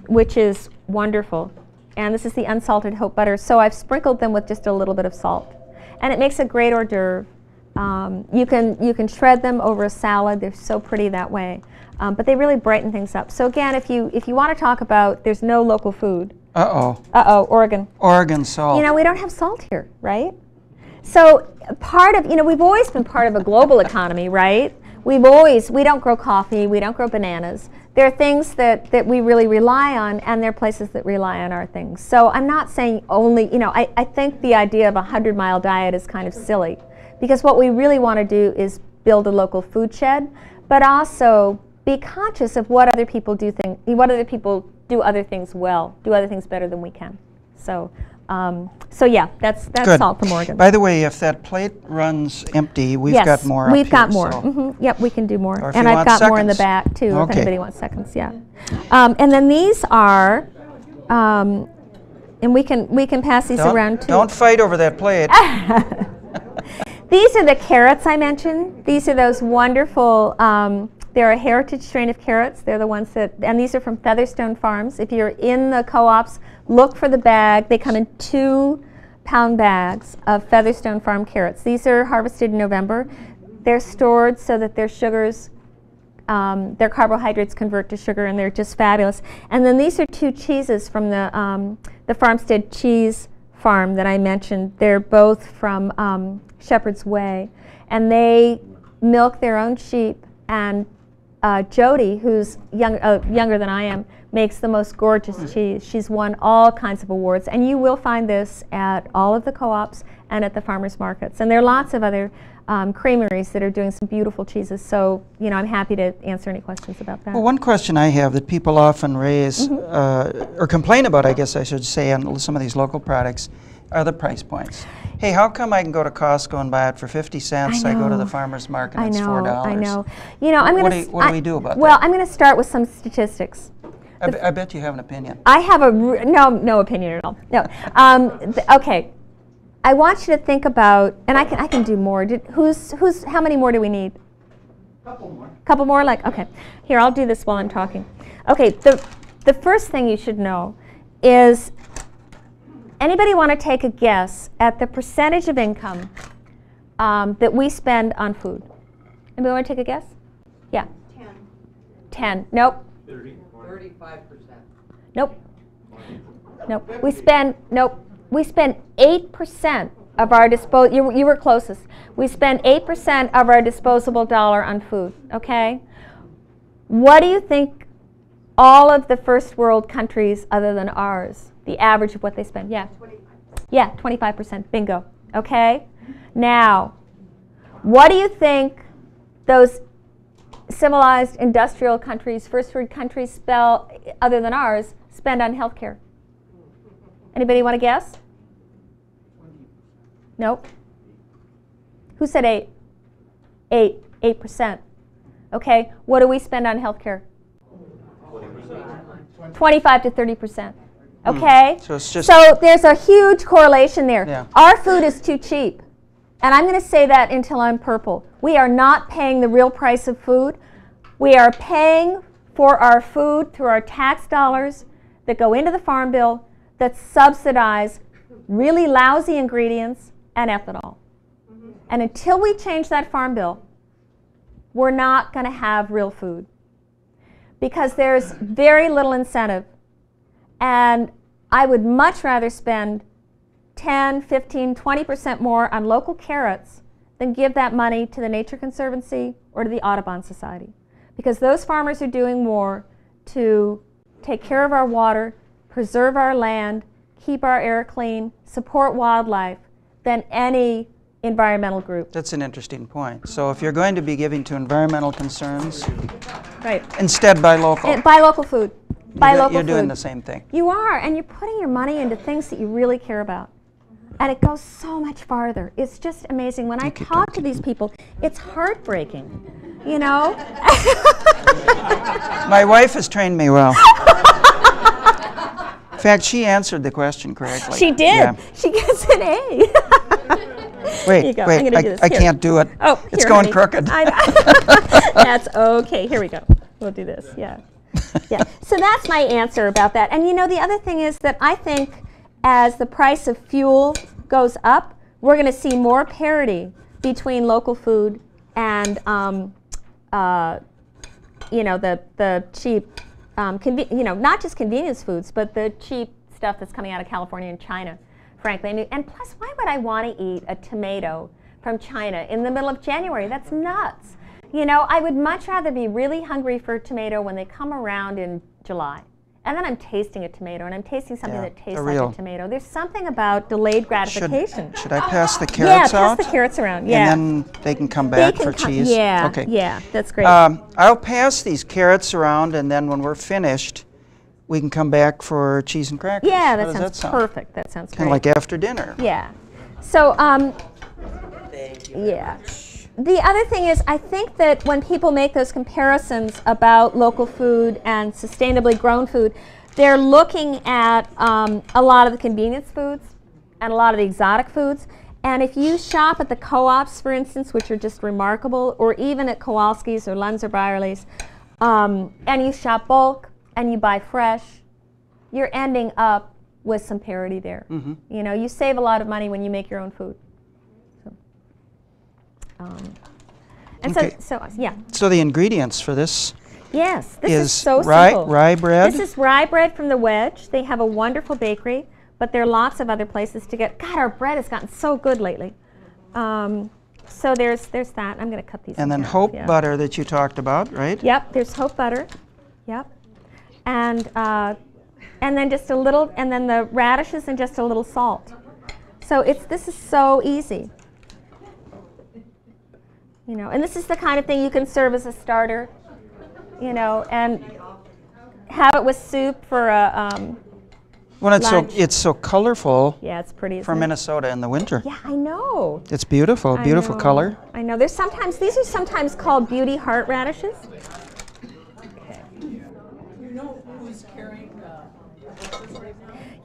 which is wonderful. And this is the unsalted hope butter, so I've sprinkled them with just a little bit of salt. And it makes a great hors d'oeuvre. You can shred them over a salad. They're so pretty that way. But they really brighten things up. So again, if you want to talk about, there's no local food. Uh-oh, Oregon. Oregon salt. We don't have salt here, right? So part of, we've always been part of a global economy, right? We don't grow coffee, we don't grow bananas. There are things that we really rely on, and there are places that rely on our things. So I'm not saying only, I think the idea of a 100-mile diet is kind of silly, because what we really want to do is build a local food shed, but also be conscious of what other people do do other things well, do other things better than we can. So, yeah, that's Good. salt from Oregon. By the way, if that plate runs empty, we've got more. We've got here, more. So. Yep, we can do more. Or if And you I've want got more in the seconds. back too, if Okay. anybody wants seconds. Yeah. And then these are, and we can pass these around too. Don't fight over that plate. These are the carrots I mentioned. These are those wonderful. They're a heritage strain of carrots. They're the ones and these are from Featherstone Farms. If you're in the co-ops, look for the bag. They come in 2-pound bags of Featherstone Farm carrots. These are harvested in November. They're stored so that their sugars, their carbohydrates convert to sugar, and they're just fabulous. And then these are 2 cheeses from the Farmstead Cheese Farm that I mentioned. They're both from Shepherd's Way, and they milk their own sheep, and Jody, who's younger than I am, makes the most gorgeous cheese. She's won all kinds of awards, and you will find this at all of the co-ops and at the farmers markets. And there are lots of other creameries that are doing some beautiful cheeses, so I'm happy to answer any questions about that. Well, one question I have that people often raise, or complain about, I guess I should say, on some of these local products, are the price points. Hey, how come I can go to Costco and buy it for 50 cents? I go to the farmer's market and it's $4. I know. What do we do about that? Well, I'm going to start with some statistics. I bet you have an opinion. I have no opinion at all. No. Okay. I want you to think about, and I can do more. How many more do we need? Couple more. Couple more? Okay. Here, I'll do this while I'm talking. Okay. The first thing you should know is, anybody want to take a guess at the percentage of income that we spend on food? Anybody want to take a guess? Yeah. 10. Nope. 35%. Nope. Nope. We spend 8% of our you were closest. We spend 8% of our disposable dollar on food, okay? What do you think all of the first world countries other than ours, the average of what they spend? Yeah. 25%. Yeah, 25%. Bingo. Okay? Now, What do you think those civilized industrial countries, first world countries, other than ours, spend on healthcare? Anybody want to guess? Nope. Who said 8? 8%. Okay, what do we spend on healthcare? 25 to 30%. Okay? So there's a huge correlation there. Yeah. Our food is too cheap. And I'm going to say that until I'm purple. We are not paying the real price of food. We are paying for our food through our tax dollars that go into the farm bill that subsidize really lousy ingredients and ethanol. And until we change that farm bill, we're not going to have real food. Because there's very little incentive. And I would much rather spend 10, 15, 20% more on local carrots than give that money to the Nature Conservancy or to the Audubon Society. Because those farmers are doing more to take care of our water, preserve our land, keep our air clean, support wildlife than any environmental group. That's an interesting point. So if you're going to be giving to environmental concerns, right, instead buy local. Buy local food. Buy local food. You're doing the same thing. You are, and you're putting your money into things that you really care about. And it goes so much farther. It's just amazing. When I talk to these people, it's heartbreaking, you know? My wife has trained me well. In fact, she answered the question correctly. She did. Yeah. She gets an A. Wait, I can't do it. Oh, it's going crooked. That's okay. Here we go. We'll do this. Yeah. Yeah. So that's my answer about that. And you know, the other thing is that I think as the price of fuel goes up, we're going to see more parity between local food and you know, the cheap, you know, not just convenience foods, but the cheap stuff that's coming out of California and China, frankly. And plus, why would I want to eat a tomato from China in the middle of January? That's nuts. You know, I would much rather be really hungry for a tomato when they come around in July. And then I'm tasting a tomato, and I'm tasting something that tastes like a tomato. There's something about delayed gratification. Should I pass the carrots out? Yeah, pass the carrots around. Yeah. And then they can come back for cheese? Yeah, okay. Yeah, that's great. I'll pass these carrots around, and then when we're finished, we can come back for cheese and crackers. Yeah, that sounds perfect. That sounds great. Kind of like after dinner. Yeah. So, yeah. The other thing is, I think that when people make those comparisons about local food and sustainably grown food, they're looking at a lot of the convenience foods and a lot of the exotic foods. And if you shop at the co-ops, for instance, which are just remarkable, or even at Kowalski's or Lund's or Byerly's, and you shop bulk and you buy fresh, you're ending up with some parity there. Mm-hmm. You know, you save a lot of money when you make your own food. And so yeah. So the ingredients for this this is so rye, simple. Rye bread? This is rye bread from the Wedge. They have a wonderful bakery, but there are lots of other places to get. God, our bread has gotten so good lately. So there's that. I'm going to cut these. And then Hope butter that you talked about, right? Yep, there's Hope butter. Yep. And then just a little, and then the radishes and just a little salt. So this is so easy. You know, and this is the kind of thing you can serve as a starter, you know, and have it with soup for a Well, lunch. it's so colorful. Yeah, it's pretty. For Minnesota in the winter. Yeah, I know. It's beautiful, beautiful color. I know. These are sometimes called beauty heart radishes. Okay. You know who's carrying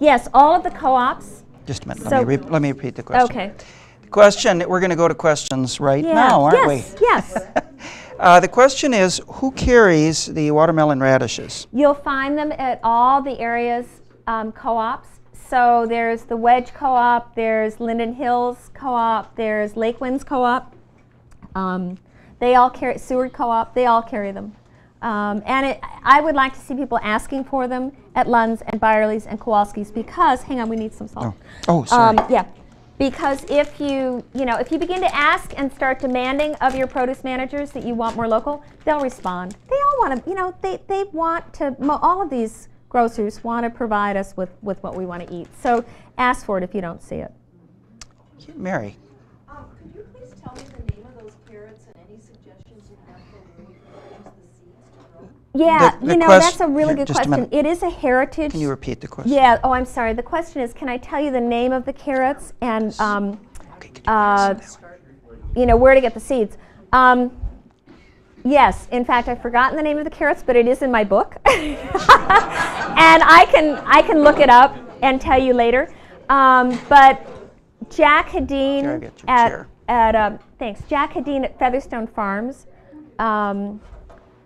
Yes, all of the co-ops. Just a minute. Let me repeat the question. Okay. Question, we're going to go to questions now, aren't we? Yes. The question is, who carries the watermelon radishes? You'll find them at all the areas co-ops. So there's the Wedge Co-op, there's Linden Hills Co-op, there's Lake Winds Co-op. They all carry, Seward Co-op, they all carry them. I would like to see people asking for them at Lund's and Byerly's and Kowalski's because, hang on, we need some salt. Oh sorry. Yeah. Because if you begin to ask and start demanding of your produce managers that you want more local, they'll respond. They all want to, they want to, all of these grocers want to provide us with what we want to eat. So ask for it if you don't see it. Mary. Could you please tell me the name of those Yeah, The you know, quest- that's a really here, good just a question. minute. It is a heritage. Can you repeat the question? Yeah, oh, I'm sorry. The question is, can I tell you the name of the carrots and, Okay, can you answer that one? you know, where to get the seeds? Yes, in fact, I've forgotten the name of the carrots, but it is in my book. And I can look it up and tell you later. But Jack Hedin Here, I get your chair. thanks. Jack Hedin at Featherstone Farms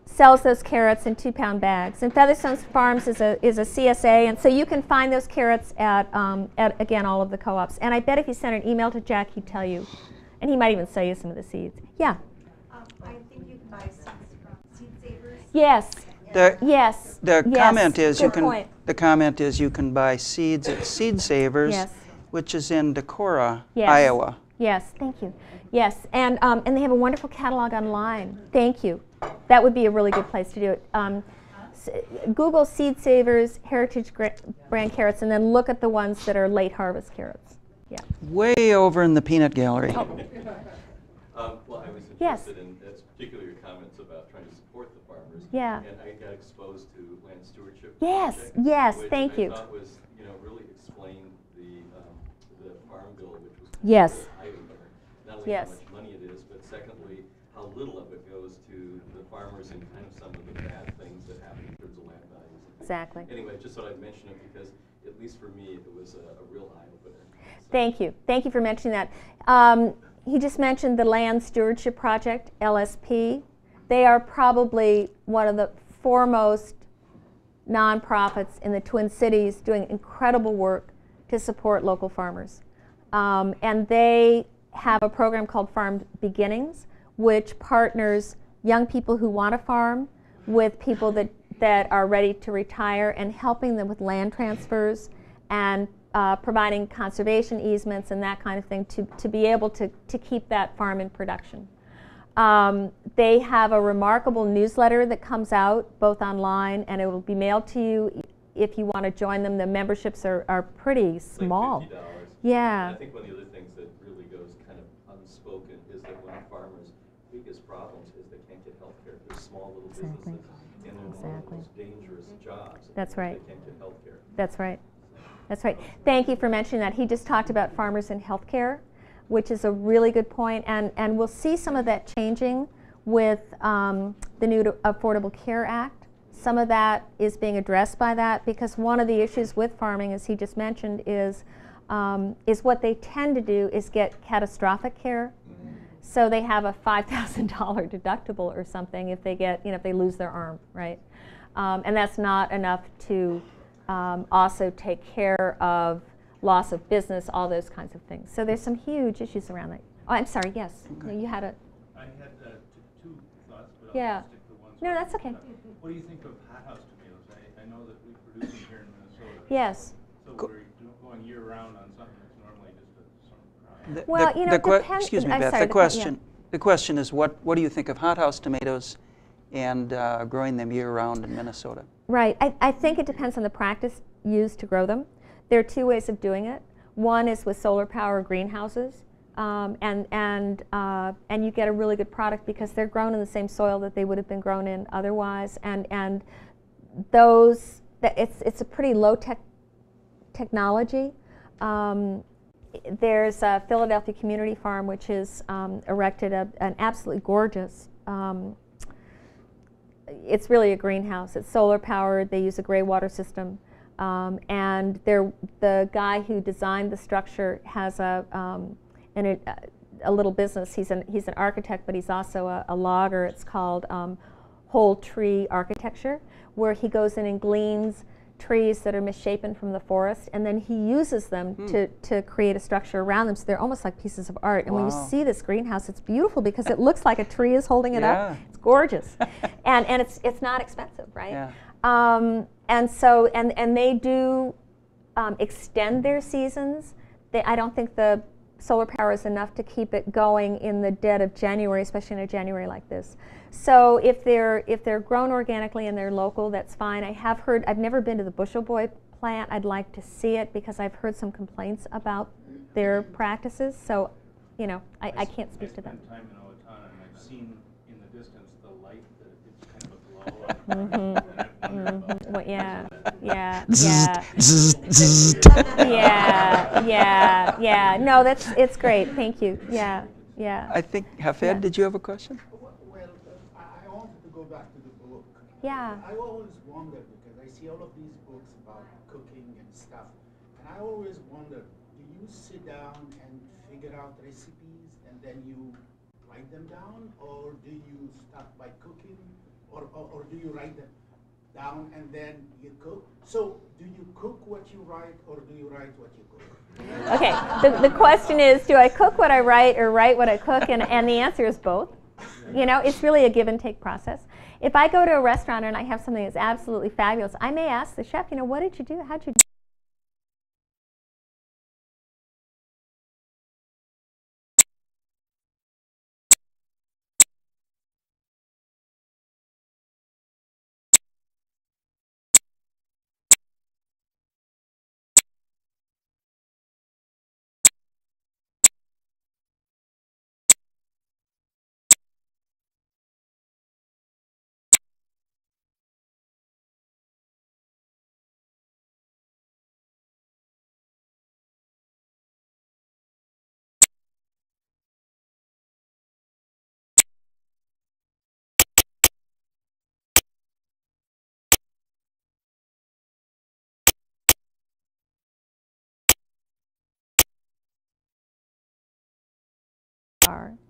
sells those carrots in 2-pound bags. And Featherstone Farms is a CSA, and so you can find those carrots at again, all of the co-ops. And I bet if you sent an email to Jack, he'd tell you, and he might even sell you some of the seeds. Yeah. I think you can buy seeds from Seed Savers. Yes. Yes. The Yes. comment is Good point. the comment is you can buy seeds at Seed Savers, Yes. which is in Decorah, Yes. Iowa. Yes, thank you. Yes, and they have a wonderful catalog online. Thank you. That would be a really good place to do it. Google Seed Savers Heritage Brand carrots, and then look at the ones that are late harvest carrots. Yeah. Way over in the peanut gallery. Oh. Well, I was Yes. interested in particularly your comments about trying to support the farmers. Yeah. And I got exposed to land stewardship. Yes, project, yes, which thank you. I thought was, really explained the farm bill, which was Yes. eye-opener. Not only Yes. how much money it is, but secondly, how little of it goes to the farmers and kind of some of the bad things that happen in terms of land values. Exactly. Anyway, just thought I'd mention it because, at least for me, it was a real eye-opener. Thank you. Thank you for mentioning that. He just mentioned the Land Stewardship Project, LSP. They are probably one of the foremost nonprofits in the Twin Cities doing incredible work to support local farmers. And they have a program called Farm Beginnings, which partners young people who want to farm with people that are ready to retire and helping them with land transfers and providing conservation easements and that kind of thing to be able to keep that farm in production. They have a remarkable newsletter that comes out both online, and it will be mailed to you if you want to join them. The memberships are pretty small. Like $50. Yeah. And I think one of the other things that really goes kind of unspoken is that one of farmers' biggest problems is they can't get health care. They're small little Exactly. businesses, and they're one of the Exactly. most dangerous jobs. That's right. They can't get health care. That's right. That's right. Thank you for mentioning that. He just talked about farmers in healthcare, which is a really good point, and we'll see some of that changing with the new Affordable Care Act. Some of that is being addressed by that, because one of the issues with farming, as he just mentioned, is what they tend to do is get catastrophic care. So they have a $5,000 deductible or something if they get, if they lose their arm, right? And that's not enough to also take care of loss of business, all those kinds of things. So there's some huge issues around that. Oh, I'm sorry, yes. No, you had a... I had two thoughts, but Yeah. I'll stick to one. No, that's okay. What do you think of hothouse tomatoes? I know that we produce them here in Minnesota. Yes. So we're going year-round on something that's normally just a summer crop. Well, it depends. Excuse me, I'm Beth. sorry, The question is, what do you think of hothouse tomatoes and growing them year-round in Minnesota? Right. I think it depends on the practice used to grow them. There are two ways of doing it. One is with solar power greenhouses, and you get a really good product because they're grown in the same soil that they would have been grown in otherwise, and those it's a pretty low-tech technology. There's a Philadelphia Community Farm which has erected an absolutely gorgeous. It's really a greenhouse. It's solar powered. They use a gray water system. And the guy who designed the structure has a little business. He's an architect, but he's also a logger. It's called whole tree architecture, where he goes in and gleans trees that are misshapen from the forest, and then he uses them to create a structure around them. So they're almost like pieces of art. And when you see this greenhouse, it's beautiful because it looks like a tree is holding it up. It's gorgeous, and it's not expensive, right? Yeah. And so they do extend their seasons. I don't think the solar power is enough to keep it going in the dead of January, especially in a January like this. So if they're grown organically and they're local, that's fine. I've never been to the Bushel Boy plant. I'd like to see it because I've heard some complaints about their practices. So, I can't speak to them. I spent time in Owatonna, and I've seen in the distance the light that it's kind of a glow on Well, yeah, yeah, Zzz, yeah. zzz, zzz. Yeah. No, it's great. Thank you. Yeah, yeah. I think, Hafed, Yeah. did you have a question? Well, I wanted to go back to the book. Yeah. I always wonder, because I see all of these books about cooking and stuff, and I always wonder, do you sit down and figure out recipes and then you write them down, or do you start by cooking, or do you write them down and then you cook? So do you cook what you write, or do you write what you cook? Okay, the question is, do I cook what I write or write what I cook? And the answer is both. You know, it's really a give and take process. If I go to a restaurant and I have something that's absolutely fabulous, I may ask the chef, you know, what did you do? How'd you do?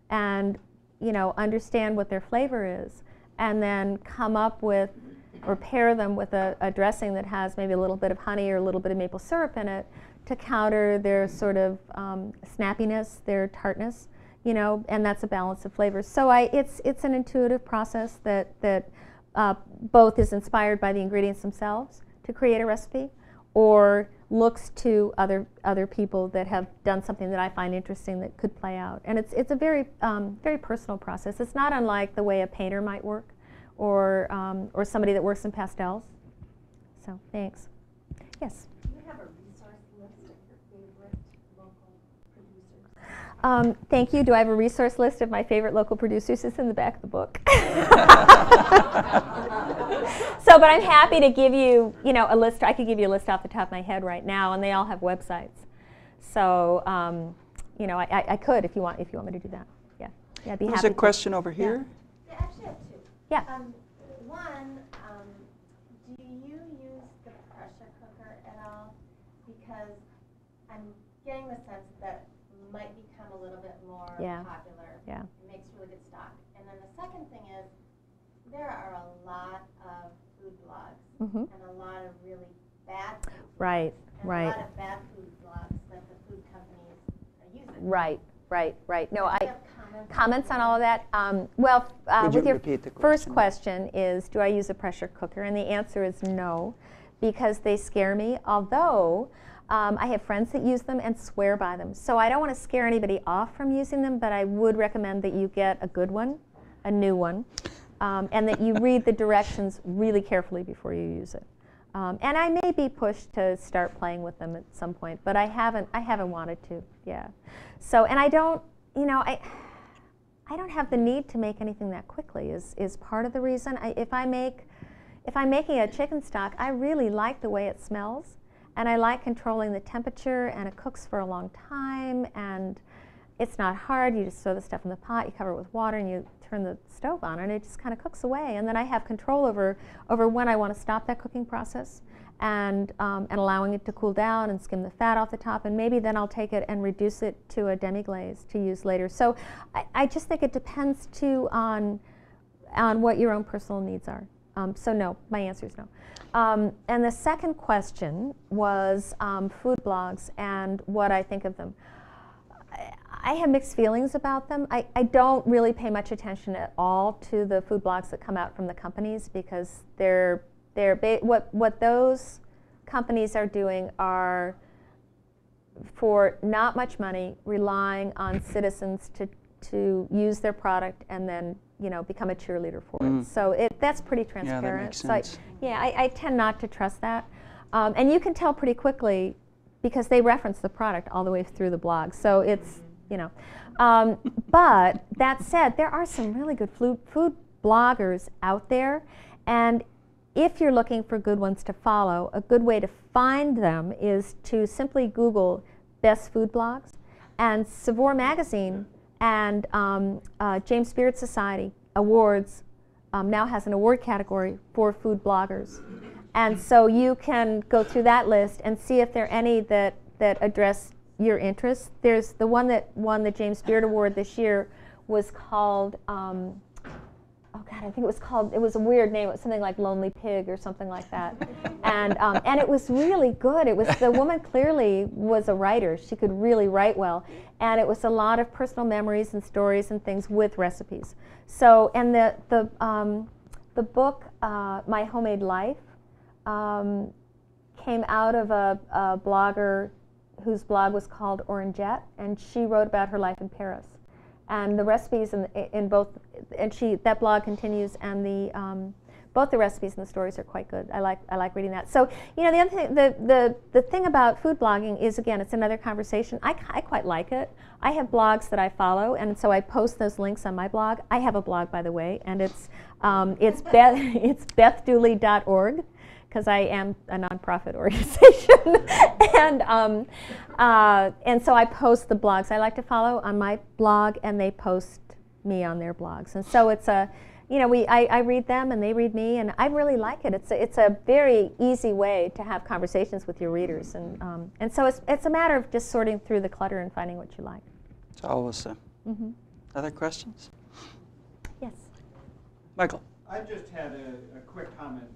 And, you know, understand what their flavor is, and then come up with or pair them with a dressing that has maybe a little bit of honey or a little bit of maple syrup in it to counter their sort of snappiness, their tartness, you know, and that's a balance of flavors. So it's an intuitive process that both is inspired by the ingredients themselves to create a recipe, or looks to other people that have done something that I find interesting that could play out. And it's a very very personal process. It's not unlike the way a painter might work, or somebody that works in pastels. So thanks. Yes. Do you have a resource list of your favorite local producers? Thank you. Do I have a resource list of my favorite local producers? It's in the back of the book. So, but I'm happy to give you, you know, a list. I could give you a list off the top of my head right now, and they all have websites. So, you know, I could if you want me to do that. Yeah, I'd be happy. There's a question over here. Yeah, I actually have two. Yeah. One, do you use the pressure cooker at all? Because I'm getting the sense that it might become a little bit more popular. Yeah. It makes really good stock. And then the second thing is, there are a lot of food blogs and a lot of really bad food blogs. Right. And a lot of bad food blogs that the food companies are using. Right. No, Do you I have comments on all of that. Well, Could you with your repeat the first question? question is, do I use a pressure cooker? And the answer is no, because they scare me. Although I have friends that use them and swear by them, so I don't want to scare anybody off from using them. But I would recommend that you get a good one, a new one. And that you read the directions really carefully before you use it. And I may be pushed to start playing with them at some point, but I haven't wanted to. Yeah. So, and I don't, you know, I don't have the need to make anything that quickly. Is part of the reason. If I'm making a chicken stock, I really like the way it smells, and I like controlling the temperature, and it cooks for a long time, and it's not hard. You just throw the stuff in the pot, you cover it with water, and you turn the stove on, and it just kind of cooks away. And then I have control over when I want to stop that cooking process, and allowing it to cool down and skim the fat off the top, and maybe then I'll take it and reduce it to a demi-glaze to use later. So I just think it depends too on what your own personal needs are. So no, my answer is no. And the second question was food blogs and what I think of them. I have mixed feelings about them. I don't really pay much attention at all to the food blogs that come out from the companies, because what those companies are doing are, for not much money, relying on citizens to use their product and then, you know, become a cheerleader for it. So that's pretty transparent. Yeah, that makes sense. So I tend not to trust that. And you can tell pretty quickly, because they reference the product all the way through the blog. So it's, you know. But that said, there are some really good food bloggers out there, And if you're looking for good ones to follow, a good way to find them is to simply Google best food blogs. And Savor Magazine and James Beard Society Awards now has an award category for food bloggers. And so you can go through that list and see if there are any that address your interests. There's the one that won the James Beard Award this year was called, oh God, I think it was a weird name. It was something like Lonely Pig or something like that. And it was really good. The woman clearly was a writer. She could really write well. And it was a lot of personal memories and stories and things with recipes. So, and the book, My Homemade Life, came out of a blogger whose blog was called Orangette, and she wrote about her life in Paris. And the recipes in both, and that blog continues, and both the recipes and the stories are quite good. I like reading that. So, you know, the other thing, the thing about food blogging is, again, it's another conversation. I quite like it. I have blogs that I follow, and so I post those links on my blog. I have a blog, by the way, and it's BethDooley.org, because I am a nonprofit organization. And so I post the blogs I like to follow on my blog, and they post me on their blogs. And so it's you know, I read them and they read me, and I really like it. It's a very easy way to have conversations with your readers, and so it's a matter of just sorting through the clutter and finding what you like. It's always other questions? Yes. Michael. I just had a quick comment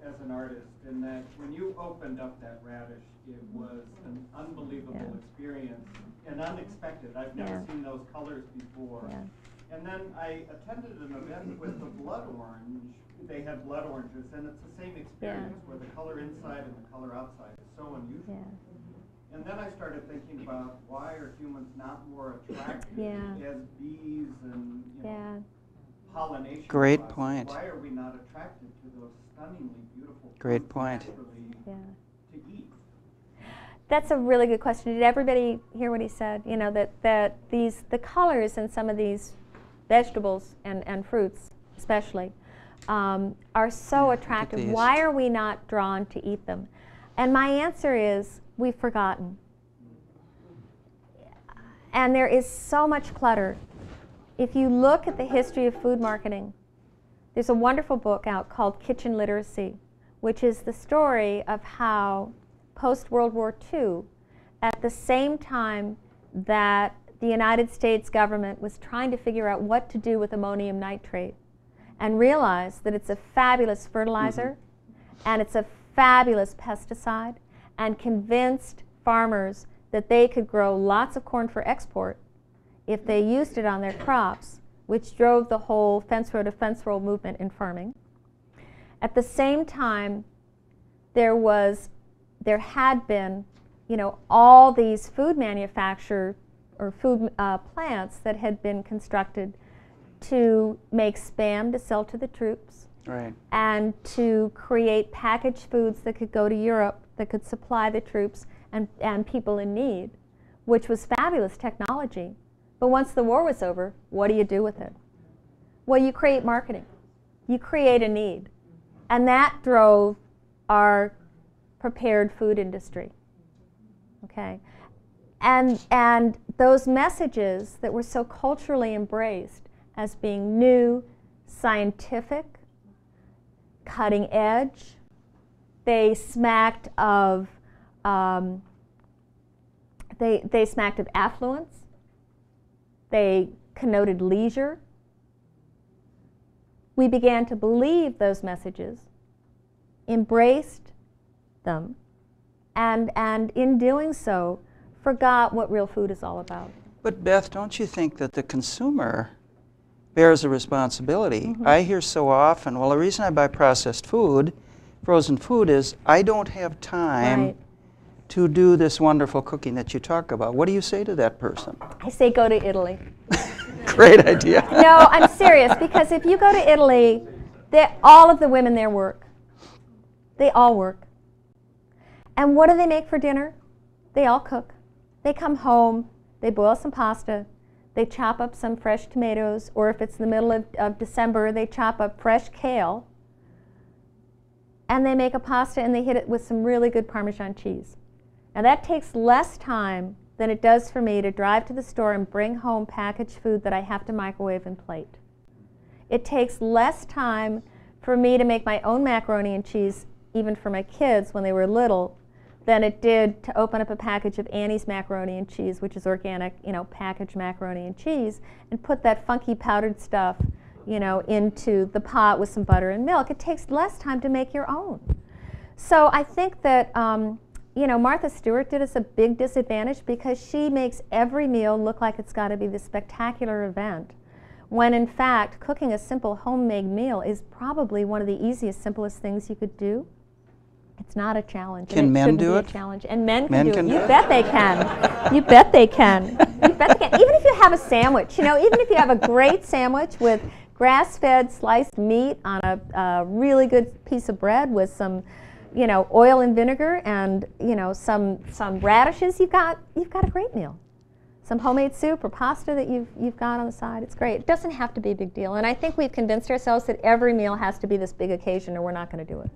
as an artist, in that when you opened up that radish, it was an unbelievable experience and unexpected. I've never seen those colors before. Yeah. And then I attended an event with the blood orange. They had blood oranges, and it's the same experience where the color inside and the color outside is so unusual. Yeah. And then I started thinking about, why are humans not more attracted as bees and pollination? Great process? point. Why are we not attracted to those stunningly beautiful Great point. to eat? That's a really good question. Did everybody hear what he said? You know, that the colors in some of these vegetables and fruits especially are so attractive. Why are we not drawn to eat them? And my answer is, we've forgotten. And there is so much clutter. If you look at the history of food marketing, there's a wonderful book out called Kitchen Literacy, which is the story of how post-World War II, at the same time that the United States government was trying to figure out what to do with ammonium nitrate, and realized that it's a fabulous fertilizer and it's a fabulous pesticide, and convinced farmers that they could grow lots of corn for export if they used it on their crops, which drove the whole fence row to fence row movement in farming. At the same time, there had been, you know, all these food manufacture or food plants that had been constructed to make Spam to sell to the troops, and to create packaged foods that could go to Europe, that could supply the troops and people in need, which was fabulous technology. But once the war was over, what do you do with it? Well, you create marketing. You create a need. And that drove our prepared food industry. Okay? And those messages that were so culturally embraced as being new, scientific, cutting edge, they smacked of they smacked of affluence. They connoted leisure. We began to believe those messages, embraced them, and in doing so, forgot what real food is all about. But Beth, don't you think that the consumer bears a responsibility? I hear so often, well, the reason I buy processed food, frozen food, is I don't have time to do this wonderful cooking that you talk about. What do you say to that person? I say go to Italy. Great idea. No, I'm serious, because if you go to Italy, all of the women there work. They all work. And what do they make for dinner? They all cook. They come home, they boil some pasta, they chop up some fresh tomatoes, or if it's the middle of December, they chop up fresh kale, and they make a pasta and they hit it with some really good Parmesan cheese. Now that takes less time than it does for me to drive to the store and bring home packaged food that I have to microwave and plate. It takes less time for me to make my own macaroni and cheese, even for my kids when they were little, than it did to open up a package of Annie's macaroni and cheese, which is organic, packaged macaroni and cheese, and put that funky powdered stuff, into the pot with some butter and milk. It takes less time to make your own. So I think that, Martha Stewart did us a big disadvantage because she makes every meal look like it's got to be this spectacular event, when in fact, cooking a simple homemade meal is probably one of the easiest, simplest things you could do. It's not a challenge. Can men do it? A challenge. And men can do it. You bet they can. You bet they can. You bet they can. Even if you have a sandwich, even if you have a great sandwich with grass-fed sliced meat on a really good piece of bread with some, oil and vinegar and, some radishes, you've got a great meal. Some homemade soup or pasta that you've got on the side. It's great. It doesn't have to be a big deal. And I think we've convinced ourselves that every meal has to be this big occasion or we're not going to do it.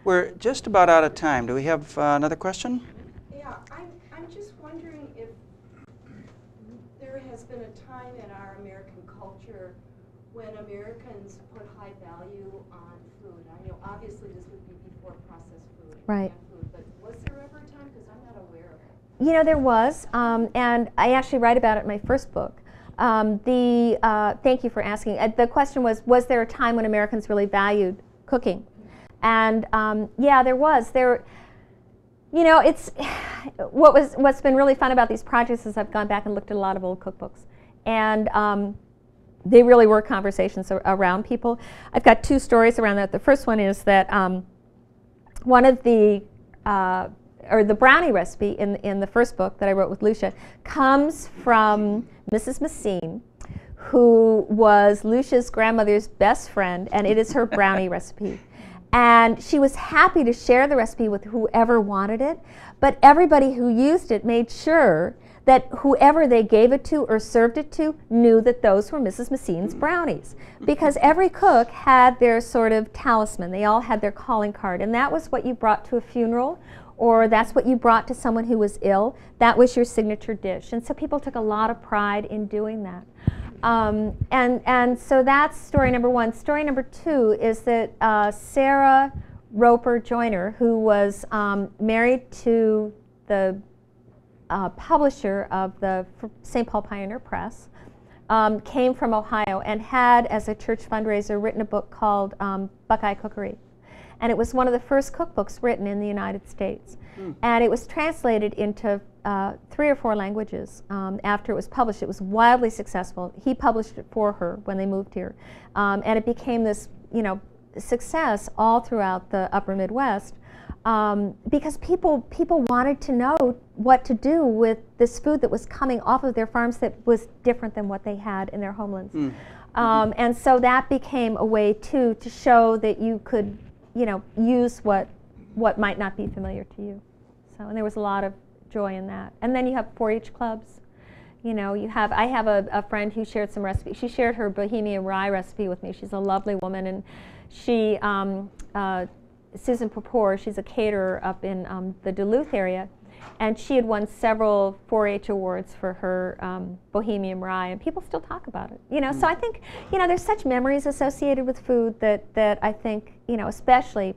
We're just about out of time. Do we have another question? Yeah, I'm just wondering if there has been a time in our American culture when Americans put high value on food. I know obviously this would be before processed food, right? Food, but was there ever a time? Because I'm not aware of it. There was, and I actually write about it in my first book. Thank you for asking. The question was there a time when Americans really valued cooking? And yeah, there was. It's what's been really fun about these projects is I've gone back and looked at a lot of old cookbooks, and they really were conversations around people. I've got two stories around that. The first one is that one of the brownie recipe in the first book that I wrote with Lucia comes from Mrs. Messine, who was Lucia's grandmother's best friend, and it is her brownie recipe. And she was happy to share the recipe with whoever wanted it, but everybody who used it made sure that whoever they gave it to or served it to knew that those were Mrs. Messine's brownies. Because every cook had their sort of talisman. They all had their calling card. And that was what you brought to a funeral, or that's what you brought to someone who was ill. That was your signature dish. And so people took a lot of pride in doing that. And so that's story number one. Story number two is that Sarah Roper Joyner, who was married to the publisher of the St. Paul Pioneer Press, came from Ohio and had, as a church fundraiser, written a book called Buckeye Cookery. And it was one of the first cookbooks written in the United States. And it was translated into 3 or 4 languages after it was published. It was wildly successful. He published it for her when they moved here. And it became this, success all throughout the upper Midwest because people wanted to know what to do with this food that was coming off of their farms that was different than what they had in their homelands. And so that became a way, too, to show that you could, use what might not be familiar to you. So, and there was a lot of joy in that. And then you have 4-H clubs. I have a friend who shared some recipes. She shared her Bohemian rye recipe with me. She's a lovely woman, and she, Susan Popor, she's a caterer up in the Duluth area, and she had won several 4-H awards for her Bohemian rye, and people still talk about it. So I think, there's such memories associated with food that I think, especially,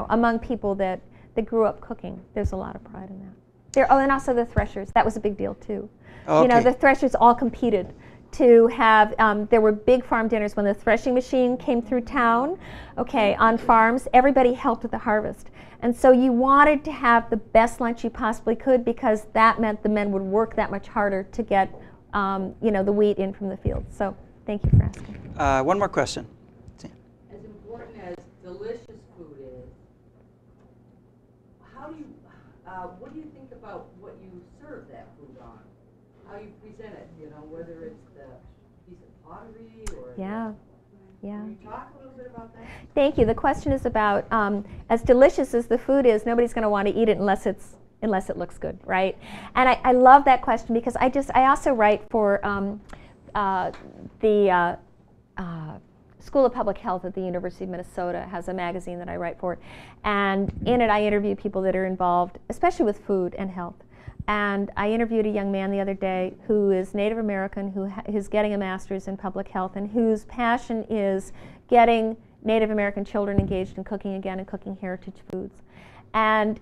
among people that grew up cooking, there's a lot of pride in that. And also the threshers. That was a big deal, too. Okay. The threshers all competed to have, there were big farm dinners when the threshing machine came through town, on farms. Everybody helped with the harvest. And so you wanted to have the best lunch you possibly could because that meant the men would work that much harder to get, the wheat in from the field. So thank you for asking. One more question. As important as delicious food is, what do you think about what you serve that food on? How you present it, whether it's the piece of pottery or... Yeah. Can you talk a little bit about that? Thank you. The question is about, as delicious as the food is, nobody's going to want to eat it unless it looks good, right? And I love that question because I also write for the School of Public Health at the University of Minnesota has a magazine that I write for, and in it I interview people that are involved, especially with food and health. And I interviewed a young man the other day who is Native American, who's getting a master's in public health, and whose passion is getting Native American children engaged in cooking again and cooking heritage foods. And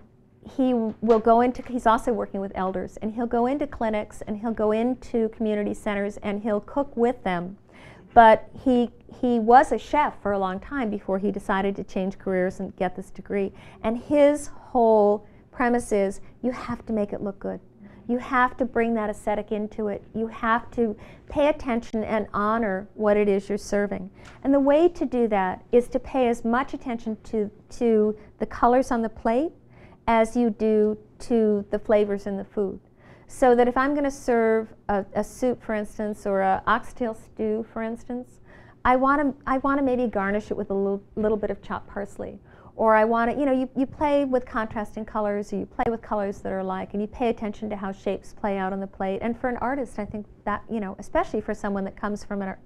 he will go into, he's also working with elders, and he'll go into clinics and he'll go into community centers and he'll cook with them. But he was a chef for a long time before he decided to change careers and get this degree. And his whole premise is, you have to make it look good. You have to bring that aesthetic into it. You have to pay attention and honor what it is you're serving. And the way to do that is to pay as much attention to the colors on the plate as you do to the flavors in the food. So that if I'm going to serve a soup, for instance, or an oxtail stew, for instance, I want to maybe garnish it with a little bit of chopped parsley. Or I want to, you know, you play with contrasting colors, or you play with colors that are alike, and you pay attention to how shapes play out on the plate. And for an artist, I think that, you know, especially for someone that comes from a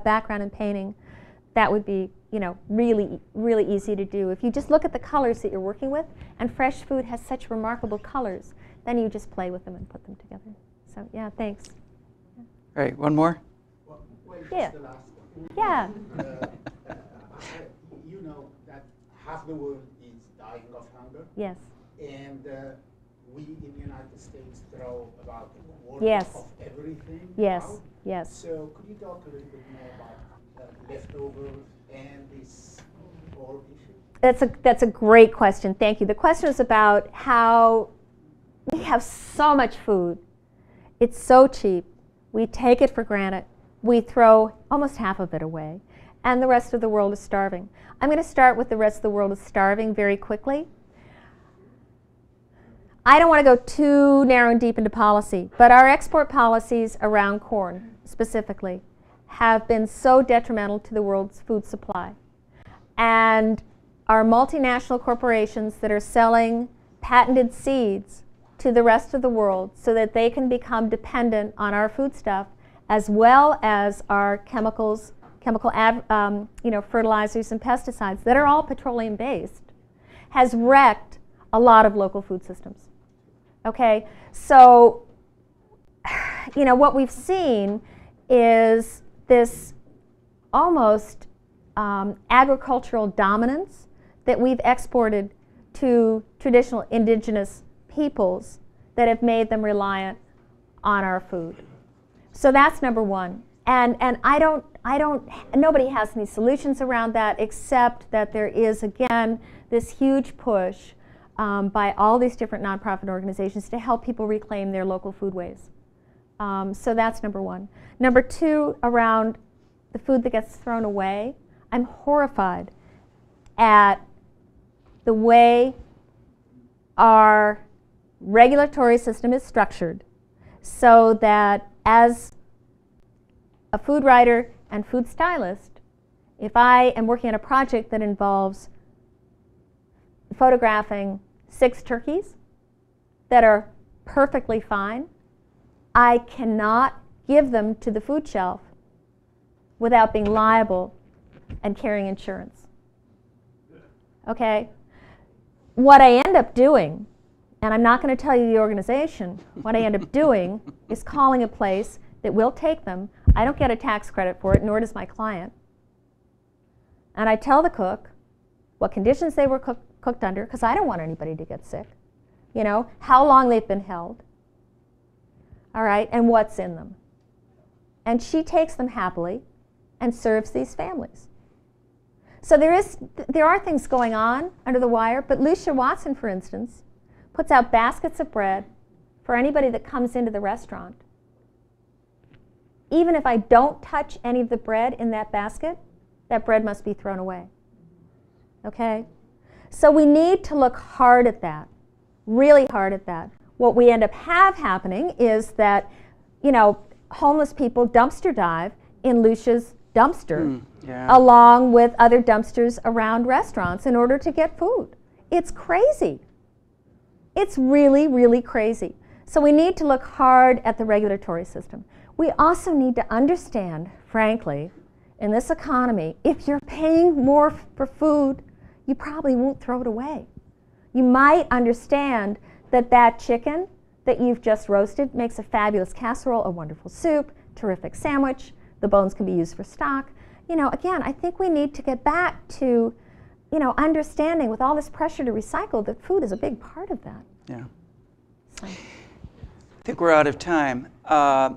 background in painting, that would be, you know, really, really easy to do. If you just look at the colors that you're working with, and fresh food has such remarkable colors, then you just play with them and put them together. So, yeah, thanks. All right, one more? Well, yeah. The last one. Yeah. You know that half the world is dying of hunger. Yes. And we in the United States throw about a quarter yes. of everything yes. out. Yes. So could you talk a little bit more about leftovers and this whole issue? That's a great question. Thank you. The question is about how we have so much food. It's so cheap. We take it for granted. We throw almost half of it away. And the rest of the world is starving. I'm going to start with the rest of the world is starving very quickly. I don't want to go too narrow and deep into policy, but our export policies around corn, specifically, have been so detrimental to the world's food supply. And our multinational corporations that are selling patented seeds to the rest of the world so that they can become dependent on our foodstuff, as well as our chemical fertilizers and pesticides that are all petroleum based, has wrecked a lot of local food systems. Okay, so what we've seen is this almost agricultural dominance that we've exported to traditional indigenous peoples that have made them reliant on our food. So that's number one. And nobody has any solutions around that, except that there is, again, this huge push by all these different nonprofit organizations to help people reclaim their local foodways. So that's number one. Number two, around the food that gets thrown away, I'm horrified at the way our regulatory system is structured so that as a food writer and food stylist, if I am working on a project that involves photographing 6 turkeys that are perfectly fine, I cannot give them to the food shelf without being liable and carrying insurance. Okay? What I end up doing, and I'm not going to tell you the organization, what I end up doing is calling a place that will take them. I don't get a tax credit for it, nor does my client. And I tell the cook what conditions they were cooked under, because I don't want anybody to get sick. How long they've been held. All right, and what's in them. And she takes them happily and serves these families. So there are things going on under the wire, but Lucia Watson, for instance, puts out baskets of bread for anybody that comes into the restaurant. Even if I don't touch any of the bread in that basket, that bread must be thrown away. Okay? So we need to look hard at that, really hard at that. What we end up happening is that, homeless people dumpster dive in Lucia's dumpster, along with other dumpsters around restaurants in order to get food. It's crazy. It's really, really crazy. So we need to look hard at the regulatory system. We also need to understand, frankly, in this economy, if you're paying more for food, you probably won't throw it away. You might understand that that chicken that you've just roasted makes a fabulous casserole, a wonderful soup, terrific sandwich. The bones can be used for stock. You know, again, I think we need to get back to, you know, understanding with all this pressure to recycle that food is a big part of that. Yeah. So. I think we're out of time.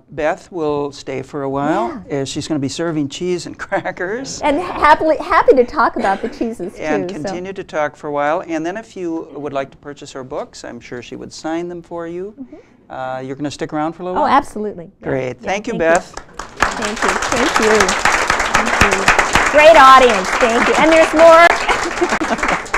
Beth will stay for a while. Yeah. She's going to be serving cheese and crackers. And happy to talk about the cheeses too. And continue to talk for a while. And then if you would like to purchase her books, I'm sure she would sign them for you. Mm-hmm. You're going to stick around for a little while? Oh, absolutely. Great. Yeah, thank you, Beth. Thank you. Thank you. Thank you. Great audience. Thank you. And there's more.